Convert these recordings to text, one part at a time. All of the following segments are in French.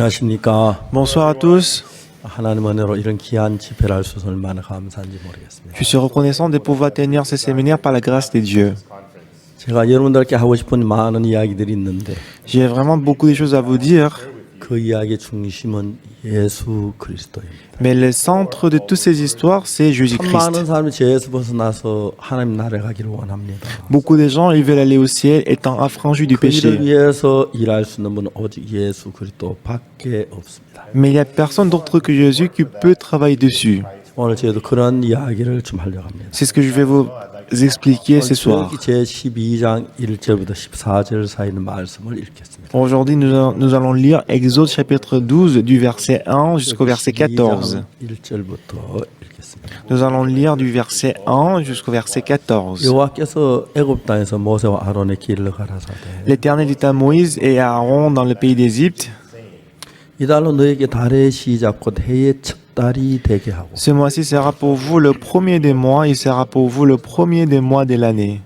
안녕하십니까. Bonsoir à tous. 하나님 은혜로 이런 귀한 집회를 할 수 있어서 얼마나 감사한지 모르겠습니다. Je suis reconnaissant de pouvoir tenir ce séminaire par la grâce de Dieu. 제가 여러분들께 하고 싶은 많은 이야기들이 있는데 J'ai vraiment beaucoup de choses à vous dire, 그 이야기의 중심은 예수 그리스도입니다. mais le centre de toutes ces histoires, c'est Jésus-Christ. 많은 사람이 죄에서 벗어나서 하나님 나라에 가기를 원합니다. Beaucoup de gens, ils veulent aller au ciel étant affranchis du 그 일을 péché. 위해서 일할 수 있는 분은 오직 예수 그리스도밖에 없습니다. Mais il n'y a personne d'autre que Jésus qui peut travailler dessus. 오늘 저희도 그런 이야기를 좀 하려고 합니다. C'est ce que je vais vous expliquer ce soir. 출애굽기 제12장 1절부터 14절 사이 있는 말씀을 읽겠습니다. Aujourd'hui, nous allons lire Exode chapitre 12 du verset 1 jusqu'au verset 14. 1절부터 읽겠습니다. Nous allons lire du verset 1 jusqu'au verset 14. 여호와께서 애굽 땅에서 모세와 아론의 길을 가라사대 L'Éternel dit à Moïse et à Aaron dans le pays d'Égypte, 이달로 너에게 달의 시작 곧 해의 첫 달이 되게 하고 ce mois-ci sera pour vous le premier des mois, il sera pour vous le premier des mois de l'année.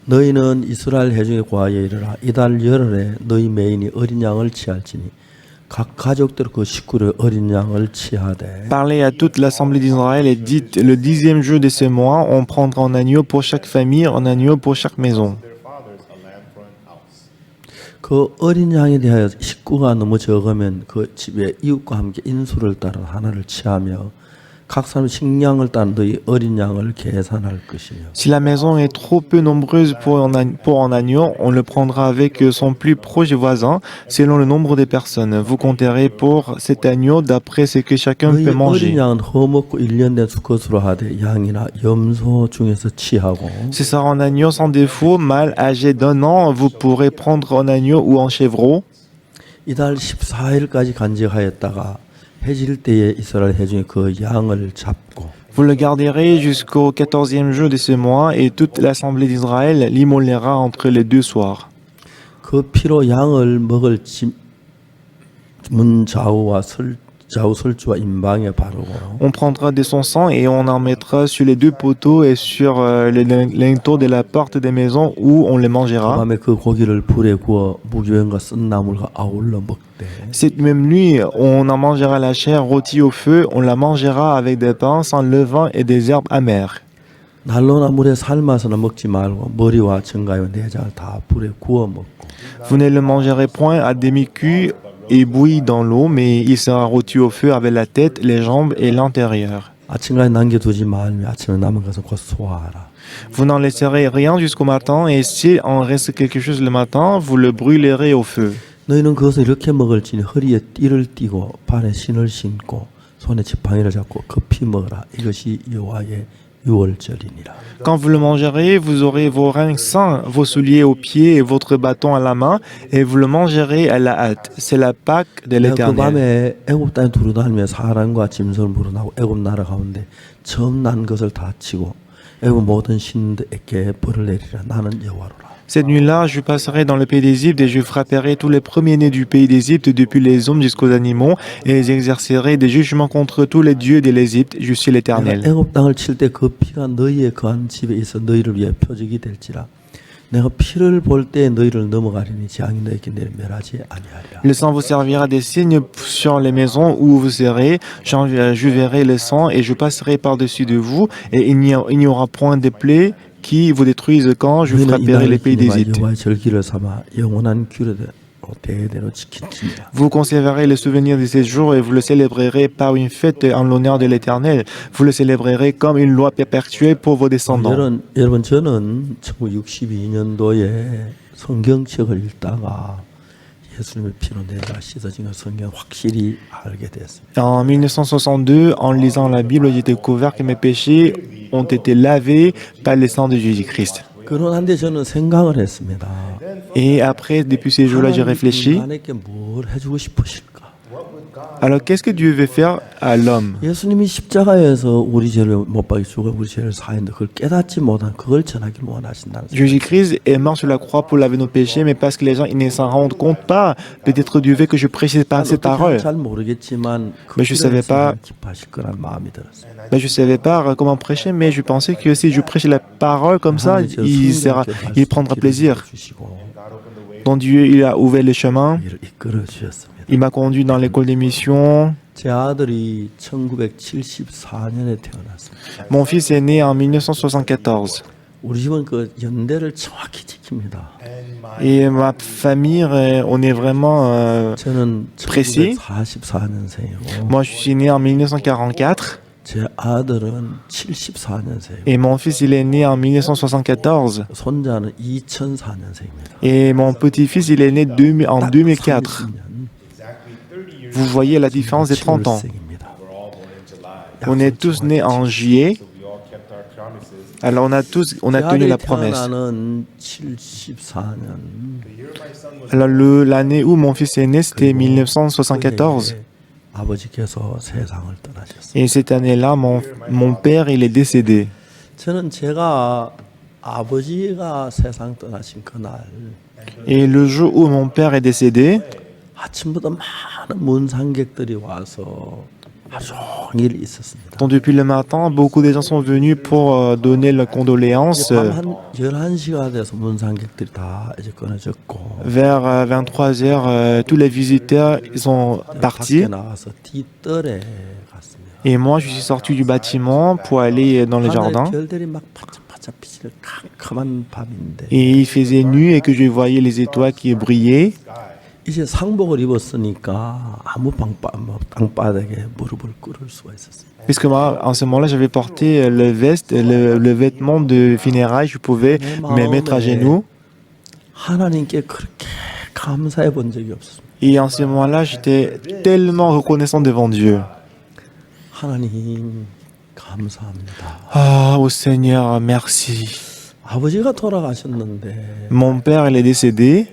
너희는 이스라엘 회중의 고하에 이르라 이달 열흘에 너희 메인이 어린 양을 취할지니 각 가족대로 그 식구를 어린 양을 취하되 Parlez à toute l'assemblée d'Israël et dites, le 10e jour de ce mois, on prendra un agneau pour chaque famille, un agneau pour chaque maison. 그 어린 양에 대하여 식구가 너무 적으면 그 집에 이웃과 함께 인수를 따라 하나를 취하며 각 사람 식량을 따라 너희 어린 양을 계산할 것이며 Si la maison est trop peu nombreuse pour un agneau, on le prendra avec son plus proche voisin, selon le nombre de personnes. Vous compterez pour cet agneau d'après ce que chacun 너희 peut 어린 manger. 양은 허먹고 1년 된 수컷으로 하되 양이나 염소 중에서 취하고 Ce sera un agneau sans défaut, mâle âgé d'1 an. Vous pourrez prendre un agneau ou un chevreau. 이달 14일까지 간직하였다가 해질 때에 이스라엘 회중이 그 양을 잡고 Vous le garderez jusqu'au 14e jour de ce mois et toute l'assemblée d'Israël l'immolera entre les deux soirs. 그 피로 양을 먹을 문 좌우와 좌우 설주와 임방에 바르고 On prendra de son sang et on en mettra sur les deux poteaux et sur les linteaux de la porte des maisons où on les mangera. 밤에 그 고기를 불에 구워 무교병과 쓴 나물과 아울러 먹되 Cette même nuit, on en mangera la chair rôtie au feu, on la mangera avec des pains sans levain et des herbes amères. 난로나 물에 삶아서는 먹지 말고 머리와 정가와 내장을 다 불에 구워 먹고 Vous ne le mangerez point à demi-cuit et bouilli dans l'eau, mais il sera rôti au feu avec la tête, les jambes et l'intérieur. 아침까지 남겨두지 말며 아침에 남은 것은 곧 소화하라. Vous n'en laisserez rien jusqu'au matin, et s'il en reste quelque chose le matin, vous le brûlerez au feu. 너희는 그것을 이렇게 먹을지니 허리에 띠를 띠고 발에 신을 신고 손에 지팡이를 잡고 급히 먹으라. 이것이 여호와의 유월절이니라. Quand vous le mangerez, vous aurez vos reins sains, vos souliers aux pieds et votre bâton à la main, et vous le mangerez à la hâte. C'est la Pâque de 그 l'Éternel. 밤에 애굽 땅에 두루다니며 사람과 짐승을 물어나고 애굽 나라 가운데 처음 난 것을 다 치고 애굽 모든 신들에게 벌을 내리라. 나는 여호와로라. Cette nuit-là, je passerai dans le pays d'Égypte et je frapperai tous les premiers-nés du pays d'Égypte, depuis les hommes jusqu'aux animaux, et j'exercerai des jugements contre tous les dieux de l'Égypte. Je suis l'Éternel. 내가 애굽 땅을 칠 때 그 피가 너희의 거한 집에 있어 너희를 위해 표적이 될지라. 내가 피를 볼 때 너희를 넘어가리니 재앙이 너희에게 내려하지 아니하리라. Le sang vous servira des signes sur les maisons où vous serez. Je verrai le sang et je passerai par-dessus de vous, et il n'y aura point de plaie qui vous détruisent quand je frapperai les pays d'Égypte. 여호와의 절기를 삼아 영원한 규례대로 대대로 지키니라. Vous conserverez le souvenir de ces jours et vous le célébrerez par une fête en l'honneur de l'Éternel. Vous le célébrerez comme une loi perpétuelle pour vos descendants. 여러분 저는 1962년도에 성경책을 읽다가 예수님의 피로 내가 씻어진 걸 성경 확실히 알게 됐습니다. En 1962, en lisant la Bible, j'ai découvert que mes péchés ont été lavés par le sang de Jésus-Christ. 그런데 저는 생각을 했습니다. Et après, depuis ces jours-là, j'ai réfléchi. 인간에게 뭘 해주고 싶으실까? Alors, qu'est-ce que Dieu veut faire à l'homme? 예수님이 십자가에서 우리 죄를 못 박이 죽어 우리 죄를 사했는데 그걸 깨닫지 못한 그걸 전하기를 원하신다는 거예요. Jésus-Christ est mort sur la croix pour laver nos péchés, mais parce que les gens ils ne s'en rendent compte pas. Peut-être Dieu veut que je prêche cette parole. 잘 모르겠지만 Mais je savais pas. 기뻐하실 거란 마음이 들었어요. Ben, je ne savais pas comment prêcher, mais je pensais que si je prêche la parole comme ça, il prendra plaisir. dont Dieu il a ouvert le chemin. 이를 이끌어 주셨습니다. Il m'a conduit dans l'école des missions. 제 아들이 1974년에 태어났습니다. Mon fils est né en 1974. 우리 집은 그 연대를 정확히 지킵니다. Et ma famille, on est vraiment... 저는 précis. 1944년생이고 moi, je suis né en 1944 제 아들은 74년생이고 et mon fils, il est né en 1974. 손자는 2004년생입니다. Et mon petit-fils, il est né en 2004. Vous voyez la différence des 30 ans. On est tous nés en juillet. Alors on a tenu la promesse. 태어나는 74년 Alors l'année où mon fils est né, c'était 1974. 아버지께서 세상을 떠나셨어요. Et cette année-là, mon père, il est décédé. 저는 제가 아버지가 세상 떠나신 그날 Et le jour où mon père est décédé, 아침부터 많은 문상객들이 와서 하루 종일 있었습니다. donc depuis le matin, beaucoup de gens sont venus pour donner leurs condoléances. 밤한 11시가 돼서 문상객들이 다 이제 끊어졌고 Vers 23h, tous les visiteurs ils sont partis. 밖에 나와서 뒤뜰에 갔습니다. Et moi, je suis sorti du bâtiment pour aller dans le jardin. 하늘에 별들이 막 반짝반짝 비치는 캄캄한 밤인데 Et il faisait nuit et que je voyais les étoiles qui brillaient. 이제 상복을 입었으니까 아무 땅바닥에 무릎을 꿇을 수가 있었어요. Puisque moi, en ce moment-là, j'avais porté le vêtement de funérailles, je pouvais me mettre à genoux. 하나님께 그렇게 감사해 본 적이 없었습니다. Et en ce moment-là, j'étais tellement reconnaissant devant Dieu. 하나님 감사합니다. Ah, au Seigneur, merci. 아버지가 돌아가셨는데 Mon père, il est décédé,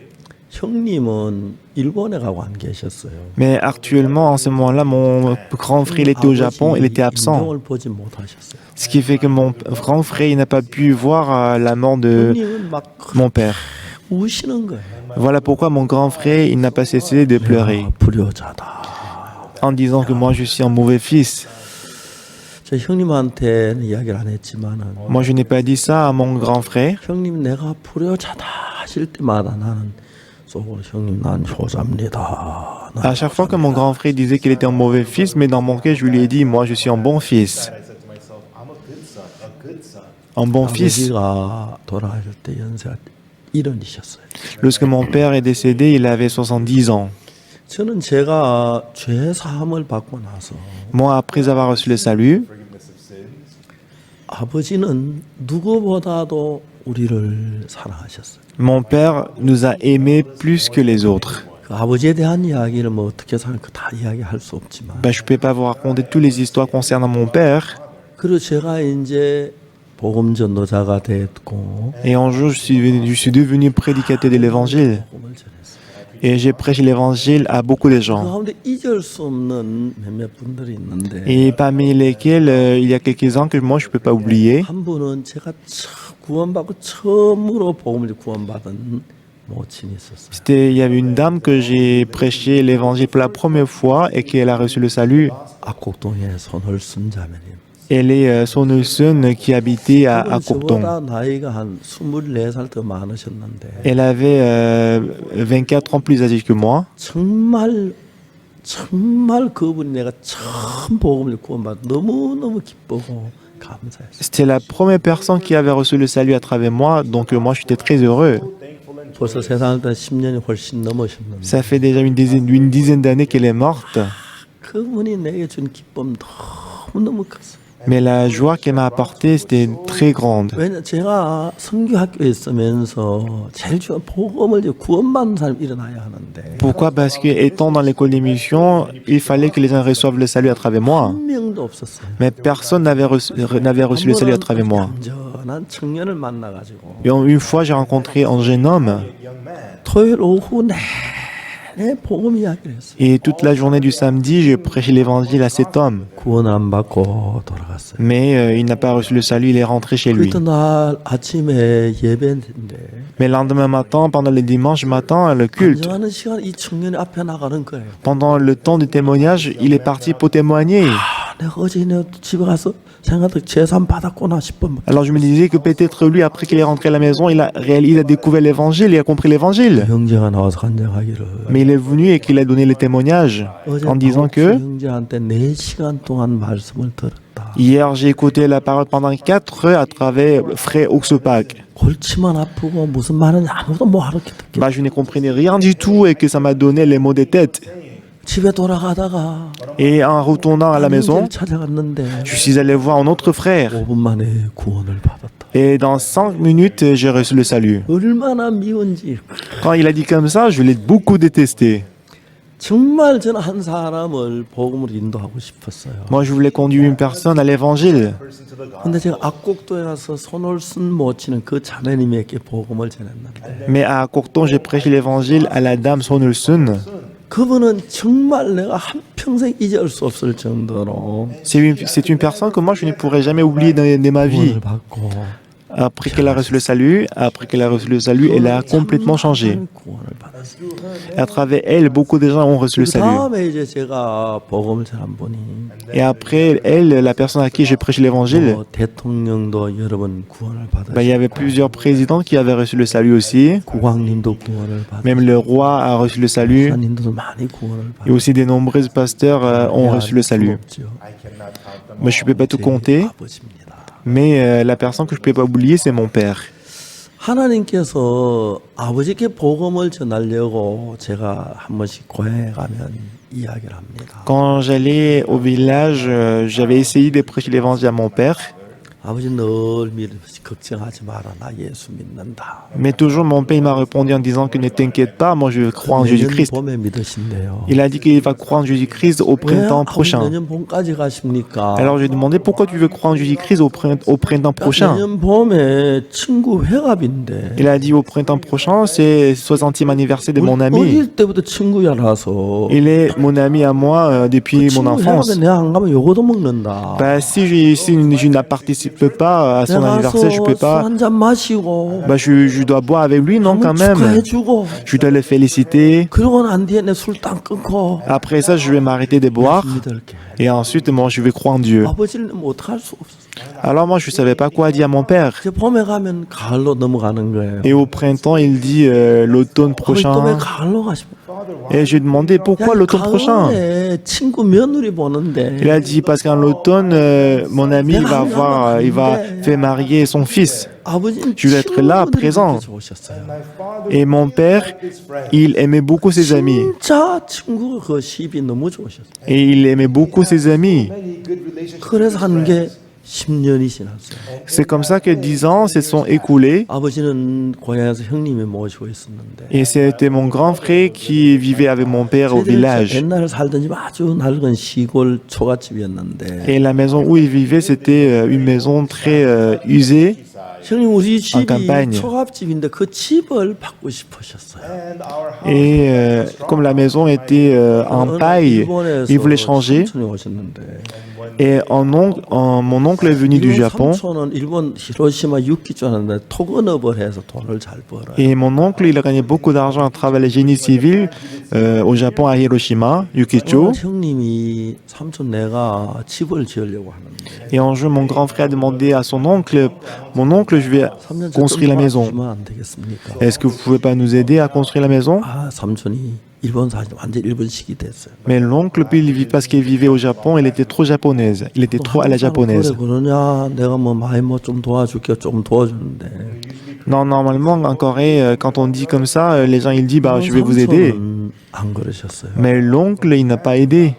형님은 일본에 가고 안 계셨어요. mais actuellement, en ce moment-là, mon grand frère, il était au Japon, il était absent. 인정을 보지 못하셨어요. Ce qui fait que mon grand frère, il n'a pas pu voir la mort de 형님은 막 mon père. 우시는 거예요. Voilà pourquoi mon grand frère, il n'a pas cessé de pleurer, 내가 불효자다. en disant que moi, je suis un mauvais fils. 저 형님한테는 이야기를 안 했지만은 Moi, je n'ai pas dit ça à mon grand frère. 형님 내가 불효자다 하실 때마다 나는 속으로 형님 난 효자입니다. 난 À chaque fois que mon grand frère disait qu'il était un mauvais fils, mais dans mon cœur, je lui ai dit, moi, je suis un bon fils. Un bon fils. 아버지가 돌아가실 때 연세가 70이셨어요. Lorsque mon père est décédé, il avait 70 ans. 저는 제가 죄 사함을 받고 나서 Moi, après avoir reçu le salut, 아버지는 누구보다도 우리를 사랑하셨어요. mon père nous a aimés plus que les autres. 그 아버지에 대한 이야기를 뭐 어떻게 사는 다 이야기할 수 없지만 Ben, je ne peux pas vous raconter toutes les histoires concernant mon père. 그리고 제가 이제 복음 전도자가 됐고 Et un jour, je suis devenu prédicateur de l'évangile. 복음을 전했어요. Et j'ai prêché l'évangile à beaucoup de 그 gens. 가운데 잊을 수 없는 몇몇 분들이 있는데 Et parmi lesquels, il y a quelques-uns que moi, je ne peux pas oublier. 한 분은 제가 구원받고 처음으로 복음을 구원받은 모친이 있었어요. Il y avait une dame que j'ai prêché l'évangile pour la première fois et qu'elle a reçu le salut. 악곡동의 손헐순 자매님. Elle est son sœur qui habitait à 그분 Cocton. 저보다 나이가 한 24살 더 많으셨는데 Elle avait 24 ans plus âgée que moi. 정말 그분이 내가 처음 복음을 구원받아 너무너무 기쁘고 감사했어요. C'était la première personne qui avait reçu le salut à travers moi, donc moi j'étais très heureux. 벌써 세상을 떠나 10년이 훨씬 넘으셨는데 Ça fait déjà une dizaine d'années qu'elle est morte, 그분이 내게 준 기쁨 너무너무 컸어요. mais la joie qu'elle m'a apportée, c'était très grande. 왜냐 제가 선교학교에 있으면서 제일 중요한 복음을 구원받는 사람이 일어나야 하는데 Pourquoi? Parce que étant dans l'école des missions, il fallait que les gens reçoivent le salut à travers moi. 한 명도 없었어요. Mais personne n'avait reçu le salut à travers moi. 얌전한 청년을 만나가지고 Et une fois, j'ai rencontré un jeune homme 토요일 오후 내내 복음 이야기를 했어요. et toute la journée du samedi, j'ai prêché l'évangile à cet homme. 구원 안 받고 돌아갔어요. Mais il n'a pas reçu le salut, il est rentré chez lui. 그날 아침에 예배인데 Mais le lendemain matin, pendant le dimanche matin, le culte, 안정하는 시간 이 청년이 앞에 나가는 거예요. pendant le temps du témoignage, il est parti pour témoigner. 내가 어제 내 집에 가서 생각도 재산 받았구나 싶어. Alors je me disais que peut-être lui, après qu'il est rentré à la maison, il a découvert l'évangile, il a compris l'évangile. 형제가 나와서 간증하기를 Mais il est venu et qu'il a donné le témoignage 어제 en disant 박옥수 que 형제한테 4시간 동안 말씀을 들었다. hier j'ai écouté la parole pendant 4 heures à travers Frère Oxopak. 골치만 아프고 무슨 말인지 아무도 못 알아듣겠다. Bah, je ne comprenais rien du tout et que ça m'a donné les mots de tête. 집에 돌아가다가 Et en retournant à la maison, 형제를 찾아갔는데 je suis allé voir un autre frère. 5분 만에 구원을 받았다. Et dans 5 minutes, j'ai reçu le salut. 얼마나 미운지. Quand il a dit comme ça, je l'ai beaucoup détesté. 정말 저는 한 사람을 복음으로 인도하고 싶었어요. Moi, je voulais conduire une personne à l'évangile. 근데 제가 악곡도에 가서 손을 쓴 못 치는 그 자매님에게 복음을 전했는데 Mais à Courton, j'ai prêché l'évangile à la dame Sonulsun. 그분은 정말 내가 한평생 잊을 수 없을 정도로 C'est une personne que moi, je ne pourrai jamais oublier de ma vie. 구원을 받고 Après qu'elle a reçu le salut, elle a complètement changé. 구원을 받았어요. Et à travers elle, beaucoup de gens ont reçu le 그 salut. 다음에 이제 제가 복음을 전한 분이 Et après elle, la personne à qui j'ai prêché l'évangile, 대통령도 여러 번 구원을 il y 받았어요. avait plusieurs présidents qui avaient reçu le salut aussi. 국왕님도 구원을 Même 받았어요. le roi a reçu le salut. 목사님도 많이 구원을 Et aussi des nombreux pasteurs ont reçu le salut. 없죠. Moi, je ne peux pas tout compter, 아버지입니다. mais la personne que je ne peux pas oublier, c'est mon père. 하나님께서 아버지께 복음을 전하려고 제가 한 번씩 고향에 가면 이야기를 합니다. Quand j'allais au village, j'avais essayé de prêcher l'évangile à mon père. 아버지 늘 걱정하지 마라. 나 예수 믿는다. Mais toujours, mon père il m'a répondu en disant que ne t'inquiète pas, moi je crois en 내년 Jésus-Christ. 봄에 믿으신대요. Il a dit qu'il va croire en Jésus-Christ au 왜 printemps 아버지 prochain. 내년 봄까지 가십니까? Alors j'ai demandé pourquoi tu veux croire en Jésus-Christ au printemps prochain. 내년 봄에 친구 회갑인데. Il a dit au printemps prochain, c'est le 60e anniversaire de mon ami. 어릴 때부터 친구야라서. Il est mon ami à moi depuis mon 친구 enfance. 회갑에 내가 안 가면 요거도 먹는다. Bah, si je ne participe pas à son 내가 anniversaire, je peux pas. 술한잔 마시고. Bah, je dois boire avec lui, non, quand même. 축하해주고. Je dois le féliciter. 그러고 난 뒤에 내 술당 끊고. Après ça, je vais m'arrêter de boire. 믿을게. Et ensuite, moi, je vais croire en Dieu. 아버지는 뭐 어떡할 수 없어. Alors moi, je ne savais pas quoi dire à mon père. 이제 봄에 가면 가을로 넘어가는 거예요. Et au printemps, il dit l'automne 아버지 또 왜 prochain. 가을로 가십니까? Et j'ai demandé pourquoi l'automne prochain. 가을에 친구 며느리 보는데. Il a dit parce qu'en l'automne, mon ami il va faire marier son fils. 아버지는 Je vais être là, 친구들이 présent. 그렇게 좋으셨어요. Et mon père, il aimait beaucoup ses amis. 진짜 친구 그 시입이 너무 좋으셨어요. Et il aimait beaucoup ses amis. 그래서 한 게 10년이 지났어요. C'est comme ça que 10 ans se sont écoulés. 아버지는 고향에서 형님이 모시고 있었는데. Et c'était mon grand frère qui vivait avec mon père au village. 옛날에 살던 집 아주 낡은 시골 초가집이었는데. Et la maison où il vivait, c'était une maison très usée. 형님 우리 집이 campagne. 초가집인데 그 집을 받고 싶으셨어요. Et comme la maison était en paille, il voulait changer. 삼촌이 오셨는데. Et mon oncle est venu du Japon. 삼촌은 일본 히로시마 육기조하는데 토건업을 해서 돈을 잘 벌어요. Et mon oncle, il a gagné beaucoup d'argent à travers le génie civil au Japon, à Hiroshima, Yukicho. 형님이 삼촌 내가 집을 지으려고 하는데. Et un jour, mon grand frère a demandé à son oncle, mon oncle, je vais 3년 construire la maison. 안 되겠습니까? Est-ce que vous pouvez pas nous aider à construire la maison? 아 삼촌이 일본 사실 완전 일본식이 됐어요. Mais l'oncle, puis, parce qu'il vivait au Japon, il était trop japonaise. Il était trop à la japonaise. 그래 그러냐 내가 뭐 많이 뭐 좀 도와줄게 좀 도와주는데. Non, normalement, en Corée, quand on dit comme ça, les gens, ils disent, bah, je vais vous aider. 삼촌은 안 그러셨어요. Mais l'oncle, il n'a pas aidé.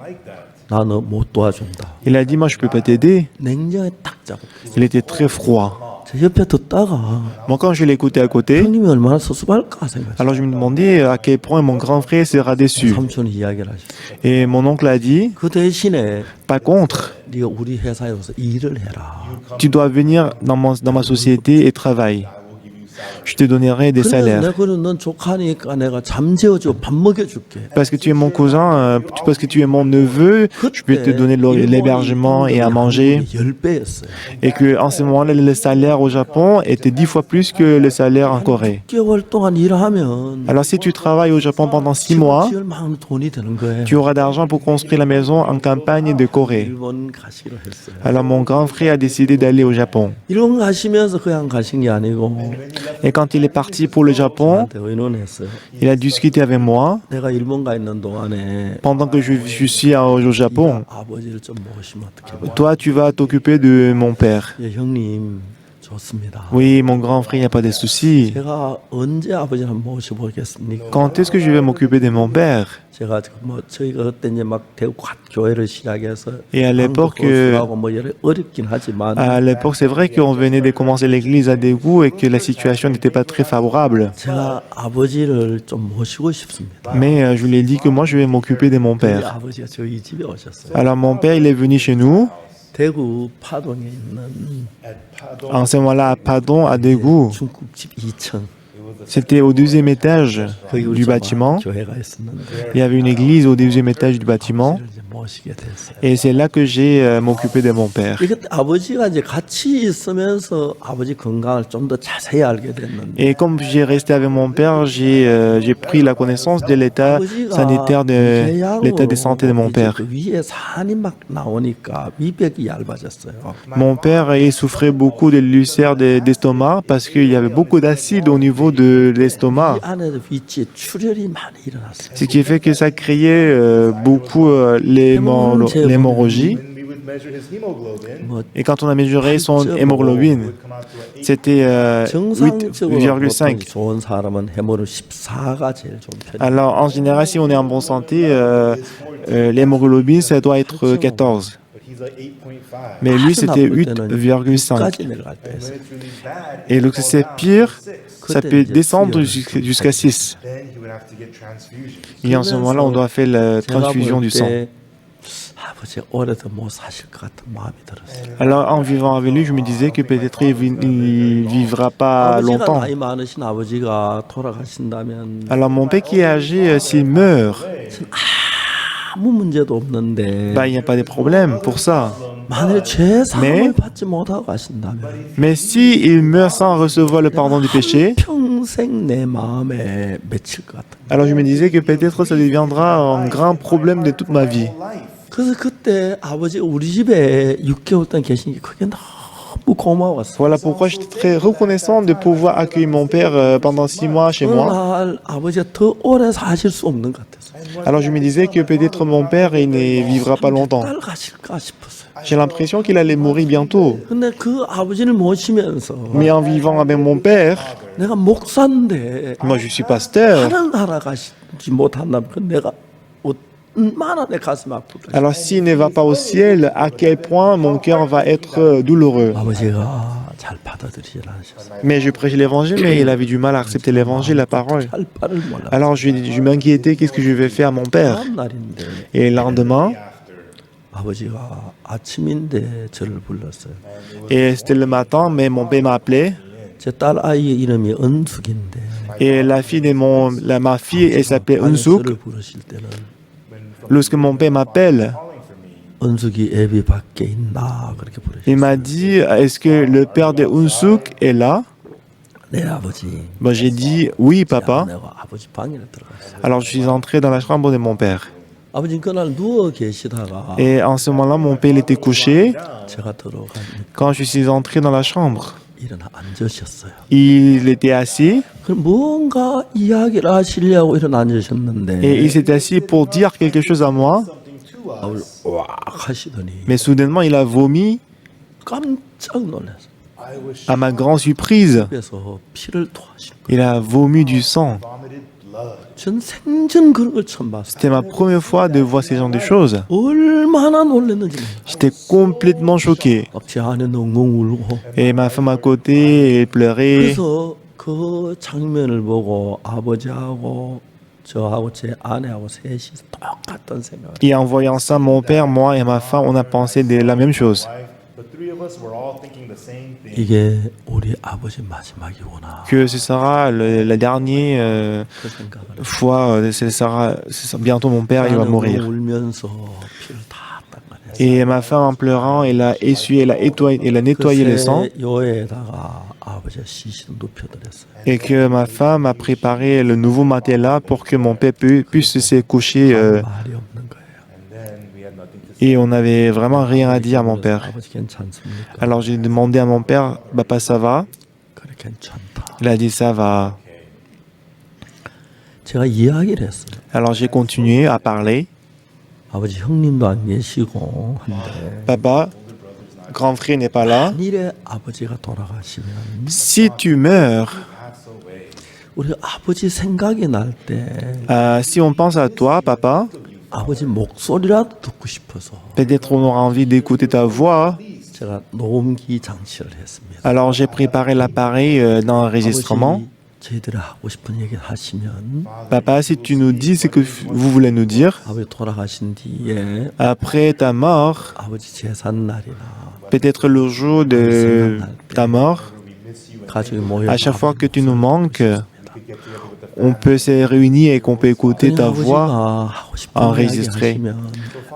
나 너 못 도와준다. Il a dit, moi, je peux pas t'aider. 냉정에 딱 잡고. Il était très froid. 제 옆에 듣다가 Moi, quand je l'écoutais à côté, 형님이 얼마나 섭섭할까 생각했어요. alors je me demandais à quel point mon grand frère sera déçu. 삼촌이 이야기를 하셨어요. Et mon oncle a dit, 그 대신에 pas contre, 네가 우리 회사에 와서 일을 해라. tu dois venir dans ma société et travailler. je te donnerai des 그래서 salaires. 내가 그는 넌 조카니까 내가 잠재워주고 밥 먹여줄게. Parce que tu es mon cousin, parce que tu es mon neveu, je vais te donner l'hébergement et à manger. 10배였어요. Et que en ce moment-là, le salaire au Japon était 10 fois plus que le salaire en Corée. 6개월 동안 일하면 Alors si tu travailles au Japon pendant 6 mois, 지을 만한 돈이 되는 거예요. tu auras d'argent pour construire la maison en campagne de Corée. 일본 가시기로 했어요. Alors mon grand frère a décidé d'aller au Japon. 일본 가시면서 그냥 가신 게 아니고 Et quand il est parti pour le Japon, 저한테 의논했어요. il a discuté avec moi. 내가 일본 가 있는 동안에 Pendant que je suis au Japon, 아버지를 좀 모시면 어떻게 봐? toi, tu vas t'occuper de mon père. 예, 형님 좋습니다. Oui, mon grand frère, il n'y a pas de souci. 제가 언제 아버지를 한번 모셔보겠습니까? Quand est-ce que je vais m'occuper de mon père? 제가 뭐 저희가 그때 이제 막 대구 교회를 시작해서 Et à l'époque, 하고 뭐 여러 어렵긴 하지만 à l'époque, c'est vrai qu'on venait de commencer l'église à Daegu et que la situation n'était pas très favorable. 제가 아버지를 좀 모시고 싶습니다. Mais je lui ai dit que moi, je vais m'occuper de mon 우리 père. 아버지가 저희 집에 오셨어요. Alors mon père, il est venu chez nous. 대구 파동에 있는 En ce moment-là, à Padon, à Daegu. 중국집 2층 C'était au deuxième étage 거기 우리 du 좀 bâtiment. 교회가 있었는데 Il y avait une église au deuxième étage du bâtiment. 아버지를 이제 모시게 됐어요. Et c'est là que j'ai m'occupé de mon père. 이게 아버지가 이제 같이 있으면서 아버지 건강을 좀 더 자세히 알게 됐는데 Et comme j'ai resté avec mon père, j'ai pris la connaissance de l'état sanitaire, de l'état de santé de mon père. 그 위에 산이 막 나오니까 위벽이 얇아졌어요. Mon père, il souffrait beaucoup de l'ulcère d'estomac parce qu'il y avait beaucoup d'acide au niveau de l'estomac. 이 안에 위치에 출혈이 많이 일어났어요. Ce qui fait que ça créait beaucoup l'hémorragie. 뭐 Et quand on a mesuré son hémoglobine, c'était 정상적으로 8,5. 보통 좋은 사람은 해모를 14가 제일 좋은 편이에요. Alors, en général, si on est en bonne santé, l'hémoglobine, ça doit être 14. Mais lui, c'était 8,5. 6까지 내려갈 때 있어요. Et lorsque c'est pire, ça peut descendre jusqu'à 6. Et en ce moment-là, on doit faire la transfusion du sang. 아버지 오래도 못 사실 것 같은 마음이 들었어요. Alors, en vivant avec lui, je me disais que peut-être il vivra pas 아버지가 longtemps. 나이 많으신 아버지가 돌아가신다면 Alors, mon père qui est âgé, s'il meurt, 아무 문제도 없는데 bah, il n'y a pas de problème pour ça. 만일 죄 사함을 네. 받지 못하고 가신다면 Mais si il meurt sans recevoir le pardon du péché, 평생 내 마음에 맺힐 것 같은. alors je me disais que peut-être ça deviendra un grand problème de toute ma vie. 그래서 그때 아버지 우리 집에 6개월 동안 계신 게 그게 너무 고마웠어요. Voilà pourquoi j'étais très reconnaissant de pouvoir accueillir mon père pendant 6 mois chez 어느 moi. 날 아버지가 더 오래 사실 수 없는 것 같았어요. Alors je me disais que peut-être mon père il ne vivra pas longtemps. 딸 가실까 싶었어요. J'ai l'impression qu'il allait mourir bientôt. 근데 그 아버지를 모시면서 Mais en vivant avec mon père, 내가 목사인데 moi je suis pasteur. 다른 나라 가시지 못한다면 그 내가 얼마나 내 가슴 아플까. Alors s'il ne va pas au ciel, à quel point mon cœur va être douloureux. 아버지가 잘 받아들이지 않으셨어요. Mais je prêchais l'évangile, mais il avait du mal à accepter l'évangile, la parole. 할 바를 몰라. Alors je m'inquiétais, qu'est-ce que je vais faire à mon père? 다음 날인데 Et le lendemain, 아버지가 아침인데 저를 불렀어요. et c'était le matin, mais mon père m'a appelé. 제 딸 아이의 이름이 은숙인데 Et la fille de ma fille, elle s'appelait Unsuk. 저를 부르실 때는 Lorsque mon père m'appelle, 은숙이 애비 밖에 있나 그렇게 부르셨어요. il m'a dit, est-ce que le père de Unsuk est là? 네 아버지. Ben, j'ai dit, oui, papa. 내가 아버지 방에 들어갔어요. Alors je suis entré dans la chambre de mon père. 아버지 그날 누워 계시다가 Et en ce moment-là, mon père il était couché. 제가 들어가니까 Quand je suis entré dans la chambre, 일어나 앉으셨어요. il était assis 그럼 뭔가 이야기를 하시려고 일어나 앉으셨는데 et il s'est assis pour dire quelque chose à moi. 밥을 왁 하시더니 Mais soudainement, il a vomi 깜짝 놀랐어요. à ma grande surprise. 그래서 피를 토하시는 거예요. Il a vomi du sang. 전 생전 그런 걸 처음 봤어요. C'était ma première fois de voir ce genre de choses. 얼마나 놀랐는지 몰라요. J'étais complètement choqué. 막 제 안에 엉엉 울고 Et ma femme à côté, elle pleurait. 그래서 그 장면을 보고 아버지하고 저하고 제 아내하고 셋이서 똑같은 생각을. Et en voyant ça, mon père, moi et ma femme, on a pensé de la même chose. 이게 우리 아버지 마지막이구나. que ce sera la dernière 그 생각을 fois, bientôt mon père il va 나는 mourir. 울면서 피를 다 닦아냈어. Et ma femme en pleurant, elle a essuyé, elle a nettoyé le sang. 요에다가 아버지가 시신을 눕혀드렸어요. Et que ma femme a préparé le nouveau matelas pour que mon père puisse se coucher. 말이 없는 거예요. Et on n'avait vraiment rien à dire à mon père. 아버지 괜찮습니까? Alors j'ai demandé à mon père, papa ça va? 그래 괜찮다. Il a dit ça va. 제가 이야기를 했어요. Alors j'ai continué à parler. 아버지 형님도 안 계시고 한데 Papa, grand frère n'est pas là. 만일에 아버지가 돌아가시면 Si tu meurs, 우리 아버지 생각이 날 때 si on pense à toi, papa, 아버지 목소리라도 듣고 싶어서 peut-être on aura envie d'écouter ta voix. 제가 녹음기 장치를 했습니다. Alors j'ai préparé l'appareil d'enregistrement. 아버지 저희들이 하고 싶은 얘기 하시면 Papa, si tu nous dis ce que vous voulez nous dire, 아버지 돌아가신 뒤에 après ta mort, 아버지 제산 날이나 peut-être le jour de ta mort, 가족이 모여 à chaque fois que tu nous manques, on peut se réunir et qu'on peut écouter ta voix 하고 싶은 이야기 enregistrée. 하시면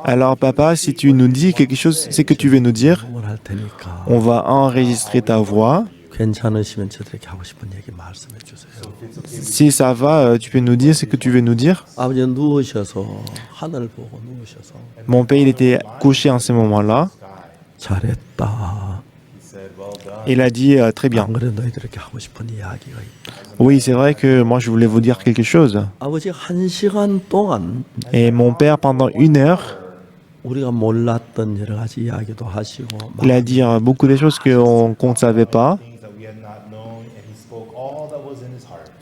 Alors papa, si tu nous dis quelque chose, c'est que tu veux nous dire, 할 테니까 on va enregistrer ta voix. 괜찮으시면 저들에게 하고 싶은 얘기 말씀해 주세요. Si ça va, tu peux nous dire ce que tu veux nous dire. 아버지는 누우셔서 하늘 보고 누우셔서 Mon père, il était couché en ce moment-là. 잘했다. Il a dit très bien. 안 그래 너희들에게 하고 싶은 이야기가 있다. Oui, c'est vrai que moi, je voulais vous dire quelque chose. 아버지 1시간 동안 Et mon père, pendant 1 heure, 우리가 몰랐던 여러 가지 이야기도 하시고 il a dit beaucoup de choses qu'on ne savait pas.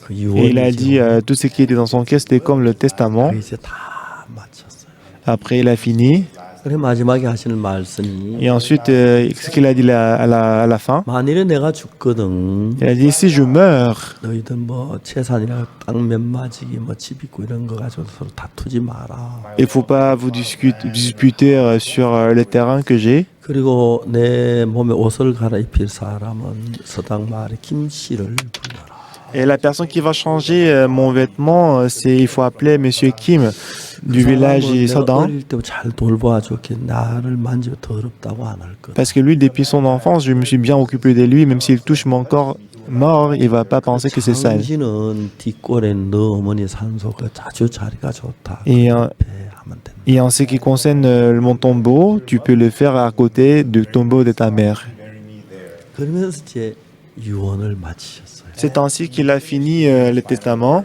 그 Et il a dit 유언이죠. tout ce qui était dans son cœur, c'était comme le testament. 이제 다 마쳤어요. Après, il a fini. 그래 마지막에 하시는 말씀이 Et ensuite, ce qu'il a dit à la fin, 만일에 내가 죽거든 il a dit, si je meurs, 너희들 뭐 재산이나 땅 몇 마지기 뭐 집 있고 이런 거 가지고 서로 다투지 마라. il ne faut pas vous disputer sur le terrain que j'ai. 그리고 내 몸에 옷을 갈아입힐 사람은 서당 마을의 김 씨를 불러라. Et la personne qui va changer mon vêtement, il faut appeler Monsieur Kim du village 사람은 내가 Sodan. 어릴 때 잘 돌봐줬기 나를 만지면 더럽다고 안 할 거다. Parce que lui, depuis son enfance, je me suis bien occupé de lui. Même s'il touche mon corps mort, il va pas penser que c'est sale. 당신은 뒷골에 너 어머니 산소가 아주 자리가 좋다. Et, 하면 된다. et en ce qui concerne mon tombeau, tu peux le faire à côté du tombeau de ta mère. 그러면서 이제 유언을 마치셨어요. C'est ainsi qu'il a fini le testament.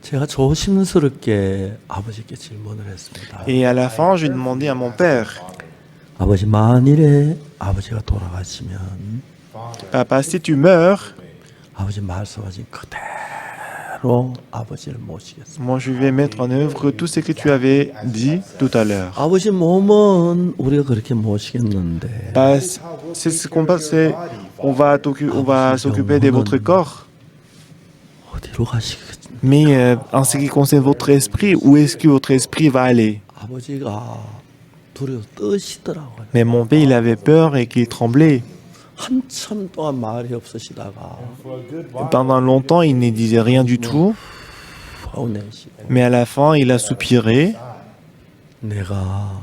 제가 조심스럽게 아버지께 질문을 했습니다. Et à la fin, je demandais à mon père, 아버지 만일에 아버지가 돌아가시면 Papa, si tu meurs, 아버지 말씀하신 그대로 아버지를 모시겠습니다. moi je vais mettre en œuvre tout ce que tu avais dit tout à l'heure. 아버지 몸은 우리가 그렇게 모시겠는데 C'est ce qu'on passe, on va s'occuper de votre corps. 어디로 가시겠습니까? Mais en ce qui concerne votre esprit, où est-ce que votre esprit va aller? 아버지가 두려워 떠시더라고요. Mais mon père, il avait peur et qu'il tremblait. 한참 동안 말이 없으시다가 Pendant longtemps, il ne disait rien du tout. 내시고 Mais à la fin, il a soupiré. 내가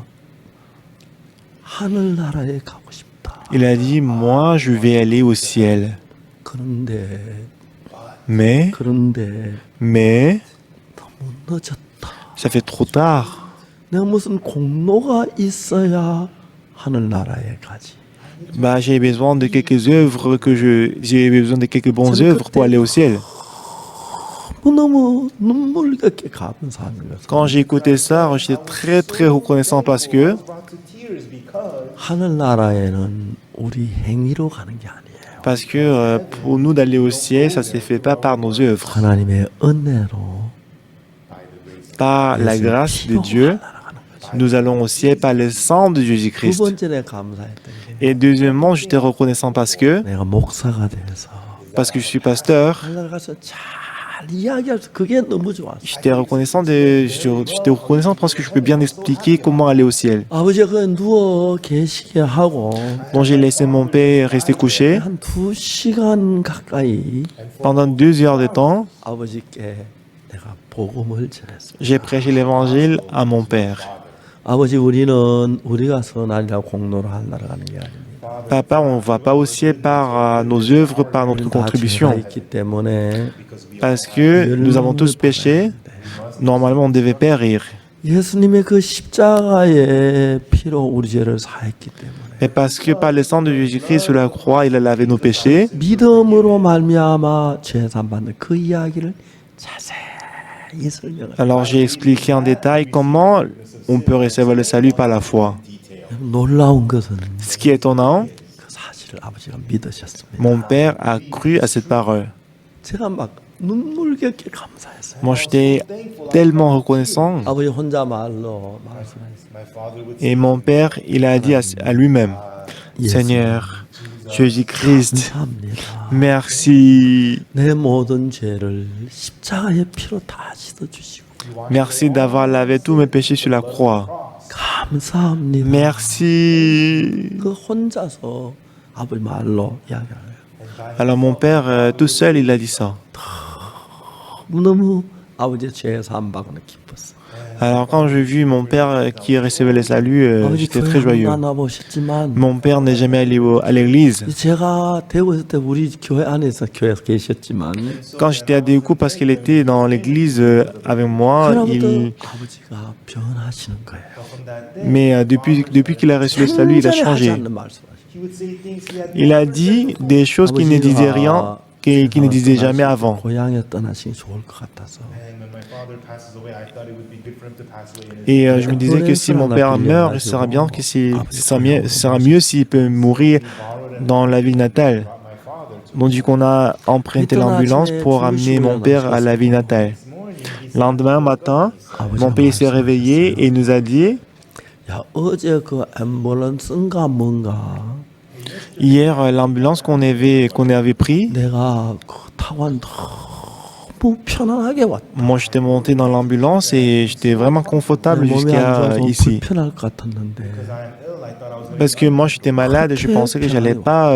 하늘나라에 가고 싶다. Il a dit, moi, je vais aller au ciel. 그런데 Mais 너무 늦었다. ça fait trop tard. 내가 무슨 공로가 있어야 하늘나라에 가지. Bah, j'ai besoin de quelques œuvres j'ai besoin de quelques bonnes œuvres pour aller au ciel. 너무 눈물겹게 감사하는 거예요. Quand j'ai écouté ça, j'étais très très reconnaissant parce que 하늘나라에는 우리 행위로 가는 게 아니에요. pour nous d'aller au ciel, ça se fait pas par nos œuvres, 하나님의 은혜로 par la grâce de Dieu. Nous allons au ciel par le sang de 두 Jésus-Christ. 번째 내가 감사했던 게 Et deuxièmement, j'étais reconnaissant parce que 내가 목사가 돼서 je suis pasteur. 하늘 가서 잘 이야기할 수 그게 너무 좋았어요. J'étais reconnaissant parce que je peux bien expliquer comment aller au ciel. 아버지가 그 누워 계시게 하고 Donc j'ai laissé mon père rester couché. 한 2시간 가까이 Pendant 2 heures de temps, 아버지께 내가 복음을 전했습니다. j'ai prêché l'évangile à mon père. 아버지 우리는 우리가 선하리라 공로로 하려고 하는 게 아닙니다. Papa, on ne va pas au ciel par nos œuvres, par notre 우리는 다 죄가 contribution. 있기 때문에 Parce que nous avons tous péché. Normalement, on devait périr. 예수님의 그 십자가의 피로 우리 죄를 사했기 때문에 Mais parce que par le sang de Jésus-Christ sur la croix, il a lavé nos péchés. 믿음으로 말미암아 죄 사함받는 그 이야기를 자세히 설명을. Alors j'ai expliqué en détail comment on peut recevoir le salut par la foi. 놀라운 것은 Ce qui est étonnant, 그 사실을 아버지가 믿으셨습니다. mon père a cru à cette parole. 제가 막 눈물겹게 감사했어요. Moi, j'étais tellement reconnaissant. 아버지 혼자 말로 말씀하셨어요. Et mon père, il a dit à lui-même, Seigneur, Jésus-Christ, 감사합니다. merci. 내 모든 죄를 십자가의 피로 다 씻어주시고 Merci d'avoir lavé tous mes péchés sur la croix. 감사합니다. Merci. 그 혼자서 아버지 말로 이야기하는 Alors mon père, tout seul, il a dit ça. 너무 아버지의 죄 사함받고는 기뻤어요. Alors quand j'ai vu mon père qui recevait le salut, 아버지 j'étais 교회 très joyeux. 만나보셨지만 Mon père n'est jamais allé à l'église. 제가 대구 있을 때 우리 교회 안에서 교회에서 계셨지만 Quand j'étais à Décou, parce qu'il était dans l'église avec moi, 그날부터 아버지가 변하시는 거예요. mais depuis qu'il a reçu le salut, il a 하지 changé. 않는 말씀하시고 Il a dit des choses qui ne disaient rien, qui ne disaient jamais avant. 고향에 떠나시기 좋을 것 같아서 Et je me disais que si mon père meurt, ce sera bien que ce sera mieux s'il peut mourir dans la ville natale. Donc du coup, on a emprunté l'ambulance pour amener mon père à la ville natale. Lendemain matin, mon père s'est réveillé et il nous a dit, 야 어제 그 앰뷸런스인가 뭔가 hier, l'ambulance qu'on avait pris, 내가 그 타고 왔는데 너무 편안하게 왔다. moi j'étais monté dans l'ambulance et j'étais vraiment confortable 몸이 안 jusqu'à 좋아서 ici. 불편할 것 같았는데 Parce que moi j'étais malade et je pensais que j'allais pas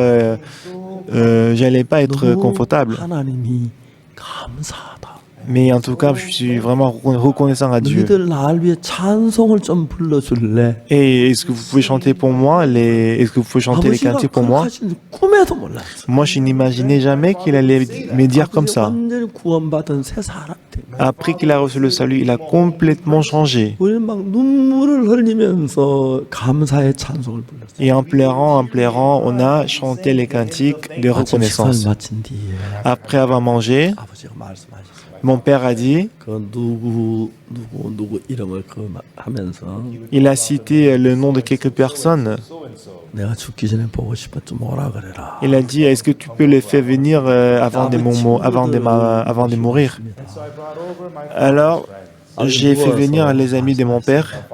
être 너무 confortable. 하나님이 감사하다. Mais en tout cas, je suis vraiment reconnaissant à Dieu. 너희들 날 위해 찬송을 좀 불러줄래? Et est-ce que vous pouvez chanter pour moi est-ce que vous pouvez chanter les 아버지가 cantiques pour moi? 그렇게 꿈에도 몰랐어. Moi, je n'imaginais jamais qu'il allait me dire comme ça. 완전히 구원받은 새 사람 된 거야. Après qu'il a reçu le salut, il a complètement changé. 우리는 막 눈물을 흘리면서 감사의 찬송을 불렀어. Et en pleurant, on a chanté les cantiques de 아침 식사를 reconnaissance. 마친 뒤에 Après avoir mangé, 아버지가 말씀하셨어요. mon père a dit, 그 누구 이름을 하면서 il a cité le nom de quelques personnes. 내가 죽기 전에 보고 싶어 좀 오라 그래라. Il a dit, est-ce que tu peux les faire venir avant de mourir? Alors, j'ai fait venir les amis de mon père.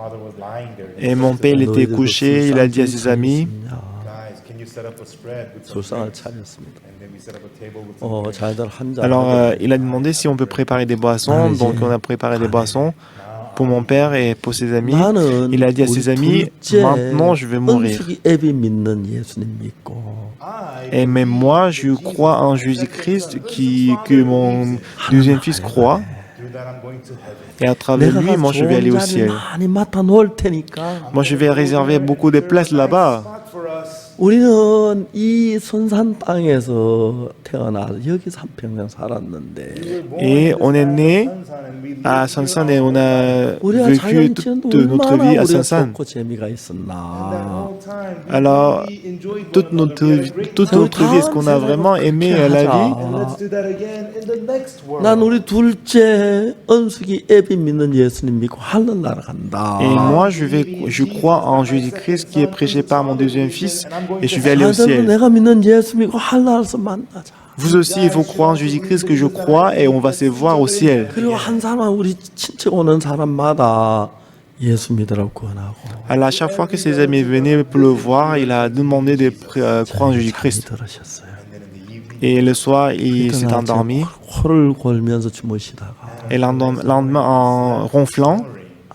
Et mon père, il était couché, il a dit à ses amis, 술상을 차렸습니다. 잘들 한 잔. alors il a demandé si on peut préparer des boissons. Donc on a préparé des boissons pour mon père et pour ses amis. Il a dit à ses amis, maintenant je vais mourir. 은숙이 애비 믿는 예수님 믿고 Et même moi, je crois en Jésus-Christ que mon deuxième fils croit. Et à travers lui, moi je vais aller au ciel. 많이 맡아 놓을 테니까 Moi je vais réserver beaucoup de places là-bas. 우리는 이 선산 땅에서 태어나서 여기서 한평생 살았는데 Et on est né à Sansan et on a 우리가 vécu 자연 toute 지원도 notre 얼마나 vie à 우리가 Sansan. 좋고 재미가 있었나. Alors, toute notre vie, est-ce qu'on a vraiment aimé la vie? 난 우리 둘째 은숙이 애비 믿는 예수님 믿고 하늘나라 간다. Et moi, je crois en Jésus-Christ qui est prêché par mon deuxième fils et je vais aller au 다들 ciel. 내가 믿는 예수 믿고 하늘나라에서 만나자. Vous aussi, il faut croire en Jésus-Christ que je crois et on va se voir au ciel. 그리고 한 사람 우리 친척 오는 사람마다 예수 믿으라고 권하고. Alors, à chaque fois que ses amis venaient pour le voir, il a demandé de croire en Jésus-Christ. 들으셨어요. Et le soir, il s'est endormi. 코를 골면서 주무시다가 Et le lendemain, en ronflant,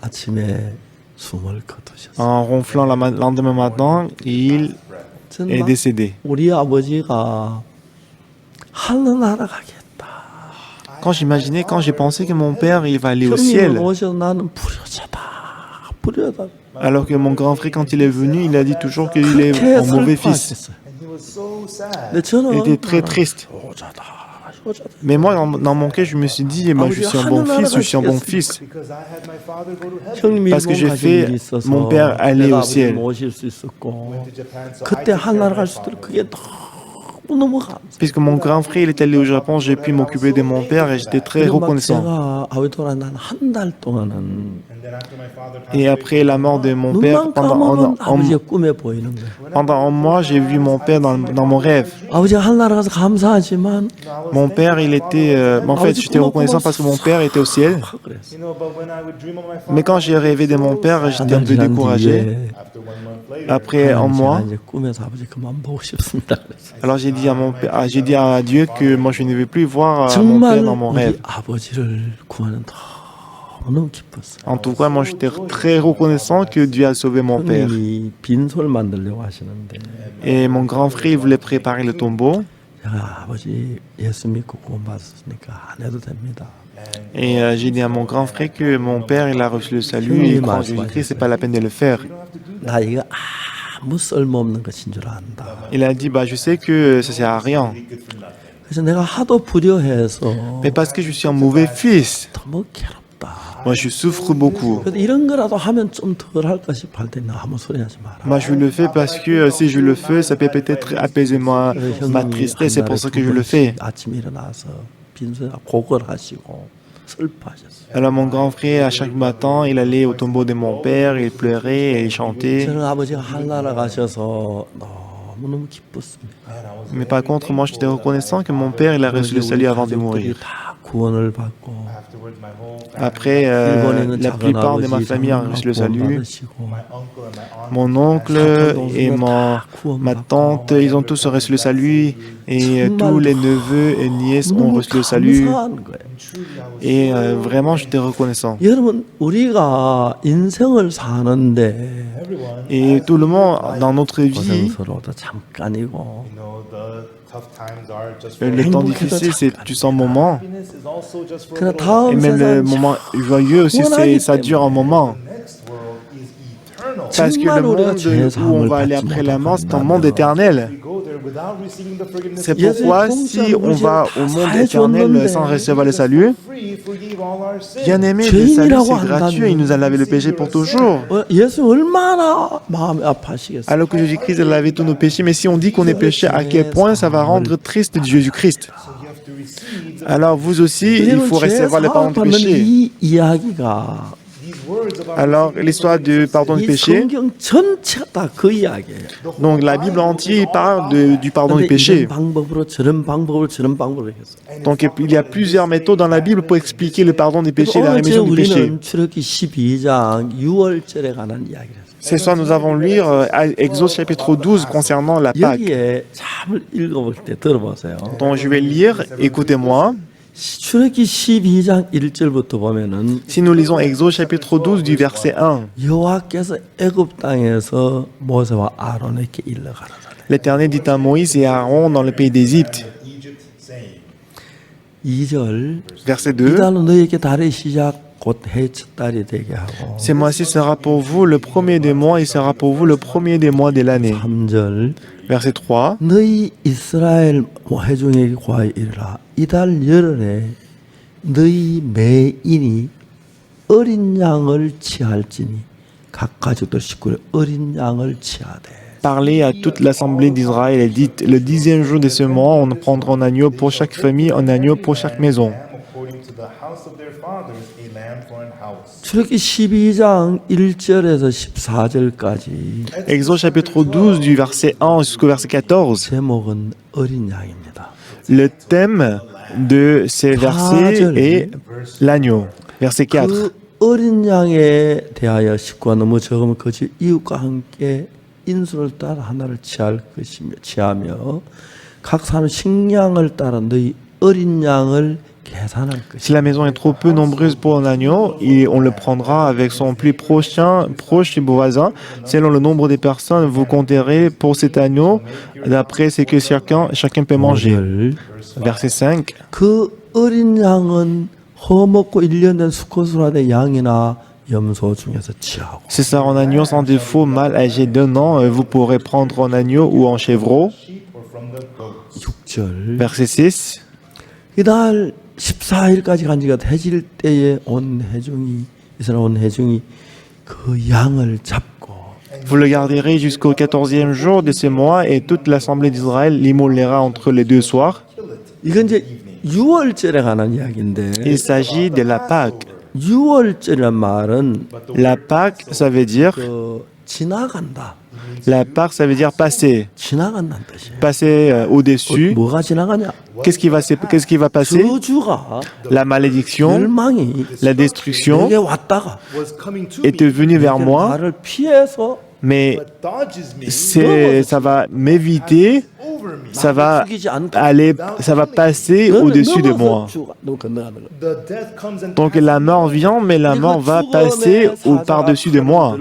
아침에 숨을 거두셨어요. le lendemain matin, il 저는 est 막 décédé. 우리 아버지가 하늘나라 가겠다. Quand j'imaginais, quand j'ai pensé que mon père, il va aller au 형님을 ciel, 모셔 나는 불효자다. alors que mon grand frère, quand il est venu, il a dit toujours qu'il est 그렇게 un mauvais fils. 슬퍼하셨어요. 근데 저는 Il était très triste. 효자다. Mais moi, dans mon cœur, je me suis dit, moi, je suis un bon fils, je suis un bon fils. 형님이 Parce que 일본 j'ai 가신 fait 일이 있어서 mon père aller 내가 au 아버지를 ciel. 모실 수 있었고 그때 하늘나라 갈 수 있도록 그게 너무 감사해요. Puisque mon grand frère, il est allé au Japon, j'ai pu m'occuper de mon père et j'étais très 그리고 막 reconnaissant. 제가 아버지 돌아간 한 달 동안은 Et après la mort de mon père, 눈만 감으면 아버지의 꿈에 보이는 거예요. pendant un mois, j'ai vu mon père dans mon rêve. 아버지가 하늘나라 가서 감사하지만 Mon père, il était... en fait, j'étais reconnaissant parce que mon père était au ciel. 그랬어요. Mais quand j'ai rêvé de mon père, j'étais un peu découragé. Après un mois, 이제 꿈에서 아버지 그만 보고 싶습니다. 그랬어요. alors j'ai dit à mon père, j'ai dit à Dieu que moi je ne veux plus voir mon 정말 père dans mon 우리 rêve. 아버지를 구하는 너무 기뻤어요. En tout cas, moi j'étais très reconnaissant que Dieu a sauvé mon père. 형님이 빈소를 만들려고 하시는데 Et mon grand frère, il voulait préparer le tombeau. 제가 아버지 예수 믿고 구원받았으니까 안 해도 됩니다. Et j'ai dit à mon grand frère que mon père, il a reçu le salut et quand Jésus-Christ, c'est pas la peine de le faire. 나 이거 아무 쓸모없는 것인 줄 안다. Il a dit, bah je sais que ça sert à rien. 그래서 내가 하도 불효해서 Mais parce que je suis un mauvais fils, 너무 괴롭다. moi je souffre beaucoup. 그래도 이런 거라도 하면 좀 덜 할까 싶어 할 때 아무 소리 하지 마라. Moi je le fais parce que si je le fais, ça peut peut-être apaiser ma tristesse, c'est pour ça que je le fais. 아침에 일어나서 빈소에 고걸하시고 슬퍼하셨어요. Alors mon grand frère, à chaque matin, il allait au tombeau de mon père, il pleurait et il chantait. 저는 아버지가 하늘나라 가셔서 너무너무 기뻤습니다. Mais par contre, moi j'étais reconnaissant que mon père, il a reçu le salut avant de mourir. 다 구원을 받고 Après, la plupart de ma famille a reçu le salut. Mon oncle et ma tante, ils ont tous reçu le salut. Et tous les neveux et nièces ont reçu le salut. Et vraiment, j'étais reconnaissant. 여러분 우리가 인생을 사는데 Et tout le monde, dans notre vie, 고생스러워도 잠깐이고 le temps difficile, c'est juste un moment. 그러나 Et 다음 même le 세상 moment joyeux aussi, ça dure un moment. Parce que le monde où on va aller après la mort, c'est un monde éternel. C'est pourquoi si on va au monde éternel sans recevoir le salut, bien aimé, le salut c'est gratuit, il nous a lavé le péché pour toujours. 예수 얼마나 마음이 아파하시겠어요. Alors que Jésus-Christ a lavé tous nos péchés, mais si on dit qu'on est péché, à quel point ça va rendre triste Jésus-Christ. Alors vous aussi, il faut recevoir le pardon du péché. 이 이야기가 Alors l'histoire du pardon du 이 péché, 성경 전체가 다 그 이야기예요. donc la Bible entière parle du pardon du 근데 péché. 이런 방법으로 저런 방법으로 했어요. Donc il y a plusieurs méthodes dans la Bible pour expliquer le pardon des péchés et la 오늘 rémission du péché. 우리는 출애굽기 12장 6월절에 관한 이야기를 했어요. Ce soir, nous allons lire Exode chapitre 12 concernant la Pâque. 여기에 잠을 읽어볼 때 들어보세요. Donc je vais lire, écoutez-moi. 출애굽기 12장 1절부터 보면은 Si nous lisons Exode chapitre 12 du verset 1, 여호와께서 애굽 땅에서 모세와 아론에게 일러 가라사대. l'Éternel dit à Moïse et à Aaron dans le pays d'Égypte. 2절 Verset 2. 이달은 너희에게 달의 시작 곧 해의 첫 달이 되게 하고. Ce mois-ci sera pour vous le premier des mois et sera pour vous le premier des mois de l'année. 3절 Verset 3. 너희 이스라엘 회중에게 구하여 이르라 이달 열흘에 너희 매인이 어린 양을 취할지니 각 가족들 식구를 어린 양을 취하되. Parlez à toute l'assemblée d'Israël et dites, le 10e jour de ce mois, on prendra un agneau pour chaque famille, un agneau pour chaque maison. 출애굽기 12장 1절에서 14절까지 Exode chapitre 12 du verset 1 jusqu'au verset 14. 제목은 어린 양입니다. Le thème de ces versets est l'agneau. Verset 4. 그 어린 양에 대하여 식구가 너무 적으면 그 집 이웃과 함께 인수를 따라 하나를 취하며 각 사람 식량을 따라 너희 어린 양을 계산할 것이다. Si la maison est trop peu nombreuse pour un agneau, on le prendra avec son plus proche voisin. Selon le nombre de personnes, vous compterez pour cet agneau d'après ce que chacun peut manger. 5절. Verset 5. 그 어린 양은 허먹고 1년 된 수컷으로 양이나 염소 중에서 취하고 C'est ça, en agneau sans défaut, mâle âgé d'un an, vous pourrez prendre en agneau ou en chevreau. 6절. Verset 6. 이달 14일까지 간 지가 해질 때에 온 회중이 이스라엘 온 회중이 그 양을 잡고 Vous le garderez jusqu'au 14e jour de ce mois et toute l'assemblée d'Israël l'immolera entre les deux soirs. 이건 이제 6월절에 관한 이야기인데 Il s'agit de la Pâque. 6월절이란 말은 La Pâque, ça veut dire, 지나간다. la Pâque, ça veut dire passer. 지나간다는 뜻이에요. Passer au-dessus. 뭐가 지나가냐? Qu'est-ce qui va passer? 저주가 La malédiction, 멸망이 la destruction 내게 왔다가 est venue vers moi, 나를 피해서 mais ça va m'éviter, ça va passer au-dessus de moi. Donc la mort vient, mais la mort va passer par-dessus de moi.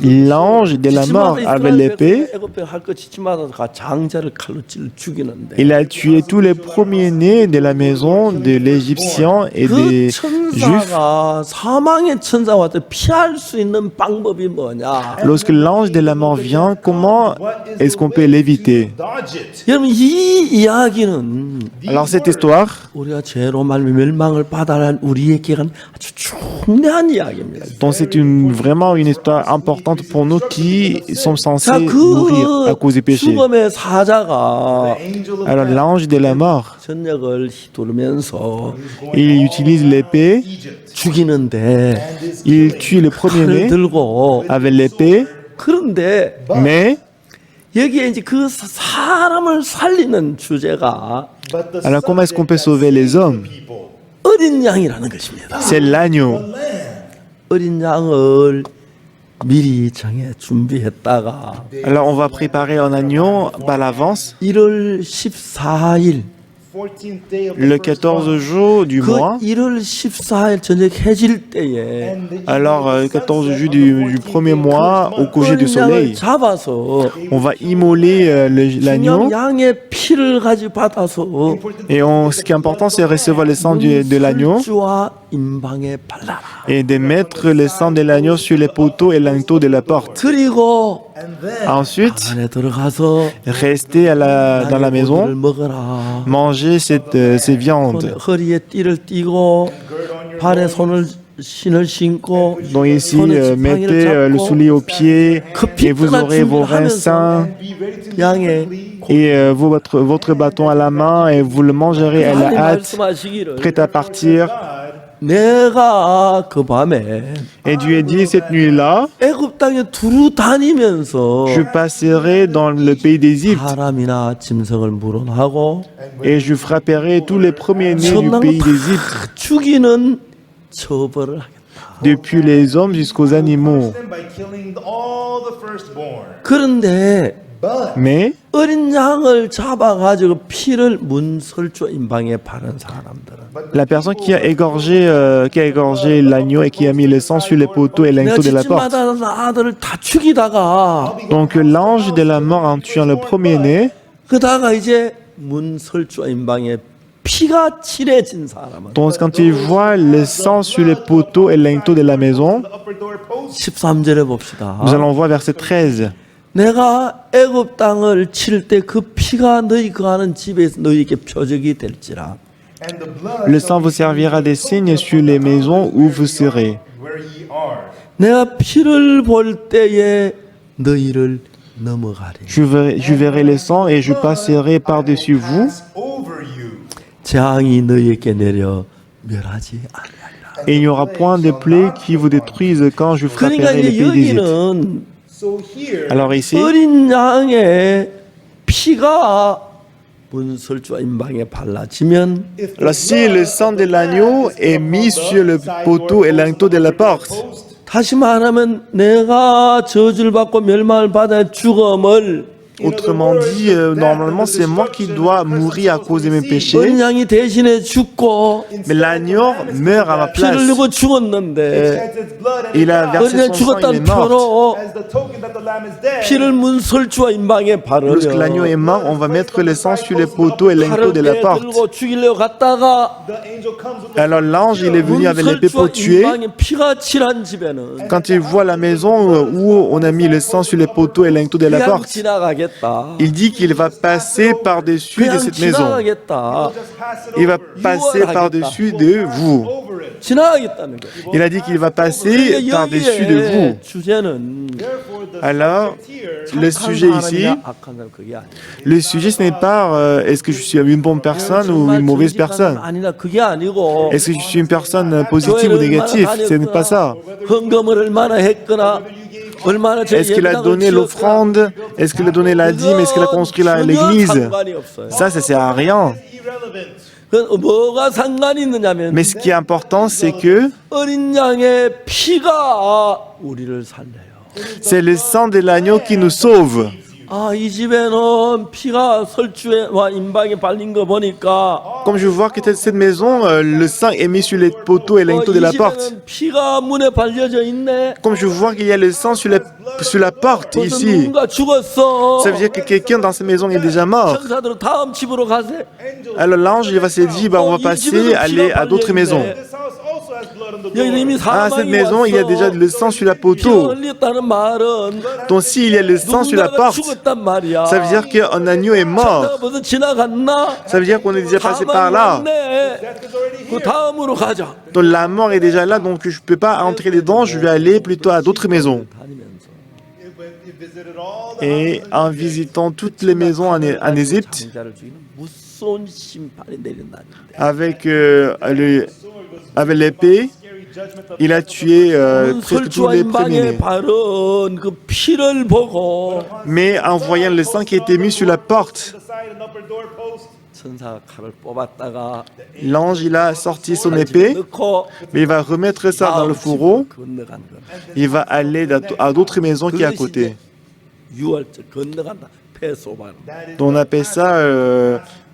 L'ange de la mort avec l'épée, il a tué tous les premiers-nés de la maison de l'Égyptien et des Juifs. 사망의 천사가 와서 피할 수 있는 방법이 뭐냐? Lorsque l'ange de la mort vient, comment est-ce qu'on peut l'éviter? 여러분 이 이야기는 Alors cette histoire, 우리가 죄로 말미 멸망을 받아야 할 우리에게는 아주 중대한 이야기입니다. donc c'est vraiment une histoire importante pour nous qui sommes censés 자, mourir à cause du 그 péché. 죽음의 사자가 Alors l'ange de la mort, 전력을 휘두르면서 il utilise l'épée, 죽이는데 il tue le 칼을 premier-né 들고 avec l'épée, 그런데 mais 여기에 이제 그 사람을 살리는 주제가 alors comment est-ce qu'on peut sauver les hommes? 어린 양이라는 것입니다. C'est l'agneau. 어린 양을 미리 정해 준비했다가 Alors on va préparer un agneau par l'avance. 1월 14일 Le 14 jour du 그 mois, 1월 14일 저녁 해질 때에 alors 14 jour du premier mois, au coucher du 어린 양을 soleil, 잡아서 on va immoler l'agneau. 그냥 양의 피를 가지고 받아서 Et ce qui est important, c'est recevoir le sang de l'agneau 술주와 임방에 발라라. et de mettre le sang de l'agneau sur les poteaux et l'enceinte de la porte. 그리고 Ensuite, 안에 들어가서 rester dans la 고기를 maison, 먹어라. manger ces viandes. 허리에 띠를 띠고 발에 신을 신고 Donc ici, 손에 mettez 지팡이를 le 잡고 soulier aux pieds et vous aurez vos reins sains 양의 et votre bâton à la main et vous le mangerez à la 하나님 hâte, 말씀하시기를 prêt à partir. 내가 그 밤에 Et Dieu dit cette nuit-là, 애굽 땅에 두루 다니면서 je passerai dans le pays d'Égypte 사람이나 짐승을 물어하고 et je frapperai tous les premiers-nés du 천당 pays d'Égypte, 다 죽이는 처벌을 하겠다. depuis les hommes jusqu'aux animaux. by killing all the firstborn. 그런데 Mais 어린 양을 잡아가지고 피를 문설주 임방에 바른 사람들은 la personne qui a égorgé l'agneau et qui a mis le sang sur les poteaux et 내가 l'enceinte de la porte. 집집마다 아들을 다 죽이다가 Donc l'ange de la mort en tuant le premier-né, 그다가 이제 문설주 임방에 피가 칠해진 사람은 donc quand il voit le sang sur les poteaux et l'enceinte de la maison, Upper door post. 13절에 봅시다. nous allons voir verset 13. 내가 애굽 땅을 칠 때 그 피가 너희 거하는 집에서 너희에게 표적이 될지라. And the blood Le sang vous servira des signes sur les maisons où vous serez. where ye are. 내가 피를 볼 때에 너희를 넘어가리. Je verrai le sang et je passerai par-dessus vous. Pass over you. 재앙이 너희에게 내려 멸하지 아니하리라. Et il n'y aura point de plaie qui vous détruise quand je 그러니까 frapperai les 이제 pays d'Égypte. 여기는 So here, Alors ici, 어린 양의 피가 문설주와 임방에 발라지면 if the alors si le sang de l'agneau est mis sur le poteau et l'enceinte de la porte, 다시 말하면 내가 저주를 받고 멸망을 받아 죽음을 Autrement dit, normalement, c'est moi qui dois mourir à cause de mes péchés, 어린 양이 대신에 죽고 mais l'agneau meurt à ma 피를 place. 흘리고 죽었는데 Il a versé 어린 양 son sang, il est 죽었다는 mort. 표로 As the token that the lamb is dead, 피를 문설주와 임방에 Lorsque l'agneau est 바르며 mort, on va mettre le sang sur les poteaux et l'inteau 칼을 de la porte. 들고 죽이려 갔다가 the angel comes with the Alors l'ange, il est venu avec l'épée pour 문설주와 tuer. 임방에 피가 칠한 집에는 Quand il voit la maison où on a mis le sang sur les poteaux et l'inteau de la 그냥 porte, 지나가겠다. il dit qu'il va passer par-dessus de 그냥 cette maison. 지나가겠다. just pass it Il va over, passer par-dessus de vous. over it. 지나가겠다는 거예요. Il a dit qu'il va passer 그러니까 par-dessus de vous. 여기에 주제는 Therefore, the Alors, subject here le 착한 sujet ici, 사람이냐 악한 사람 그게 아니에요. le sujet ce n'est pas est-ce que je suis une bonne personne ou une mauvaise personne. 아니라 그게 아니고 Est-ce que je suis une personne positive ou négative? Ce n'est pas ça. 헌금을 얼마나 했거나 얼마나 Est-ce qu'il a donné l'offrande? Est-ce qu'il a donné la dîme? Est-ce qu'il a construit l'église? Ça sert à rien. irrelevant. 뭐가 상관이 있느냐면 Mais ce qui est important, c'est que 어린 양의 피가 우리를 살려요. c'est le sang de l'agneau qui nous sauve. 아, 이 집에는 피가 설주에 와 임방에 발린 거 보니까 Comme je vois que cette maison, le sang est mis sur les poteaux et l'inteau de 이 la porte. 집에는 피가 문에 발려져 있네. Comme je vois qu'il y a le sang sur la porte 벌써 ici. 누군가 죽었어. Ça veut dire que quelqu'un dans cette maison est déjà mort. 천사들은 다음 집으로 가세. Alors l'ange, il va se dire, bah, on va passer, aller à d'autres maisons. This house also has blood on the 여기 door. 이미 Ah, cette 사망이 maison, il y a déjà 왔어. le sang sur la 피가 poteau. 흘렸다는 말은 Donc s'il y a le sang sur la 누군가가 porte, 죽었단 말이야. ça veut dire qu'un agneau est mort. 천사가 벌써 지나갔나? Ça veut dire qu'on est déjà passé par 사망이 là. 왔네. Death is already 그 here. 다음으로 가자. Donc la mort est déjà là, donc je ne peux pas entrer dedans, je vais aller plutôt à d'autres maisons. 다니면서 He visited all the Et en visitant toutes les maisons en Égypte, 장자를 죽이는 무서운 심판이 내린다는데. avec l'épée, scary judgment of il a tué presque tous 설주와 les 임방에 premiers-nés. 바른 그 피를 보고 Mais en voyant le sang qui a été mis sur la porte, the side and upper doorpost. 천사가 칼을 뽑았다가 l'ange il a sorti son épée, 넣고 mais il va remettre ça dans le fourreau, 건너간 거. il va aller à d'autres maisons qui est à côté. 유월절 건너간다. 패소반. Donc on appelle ça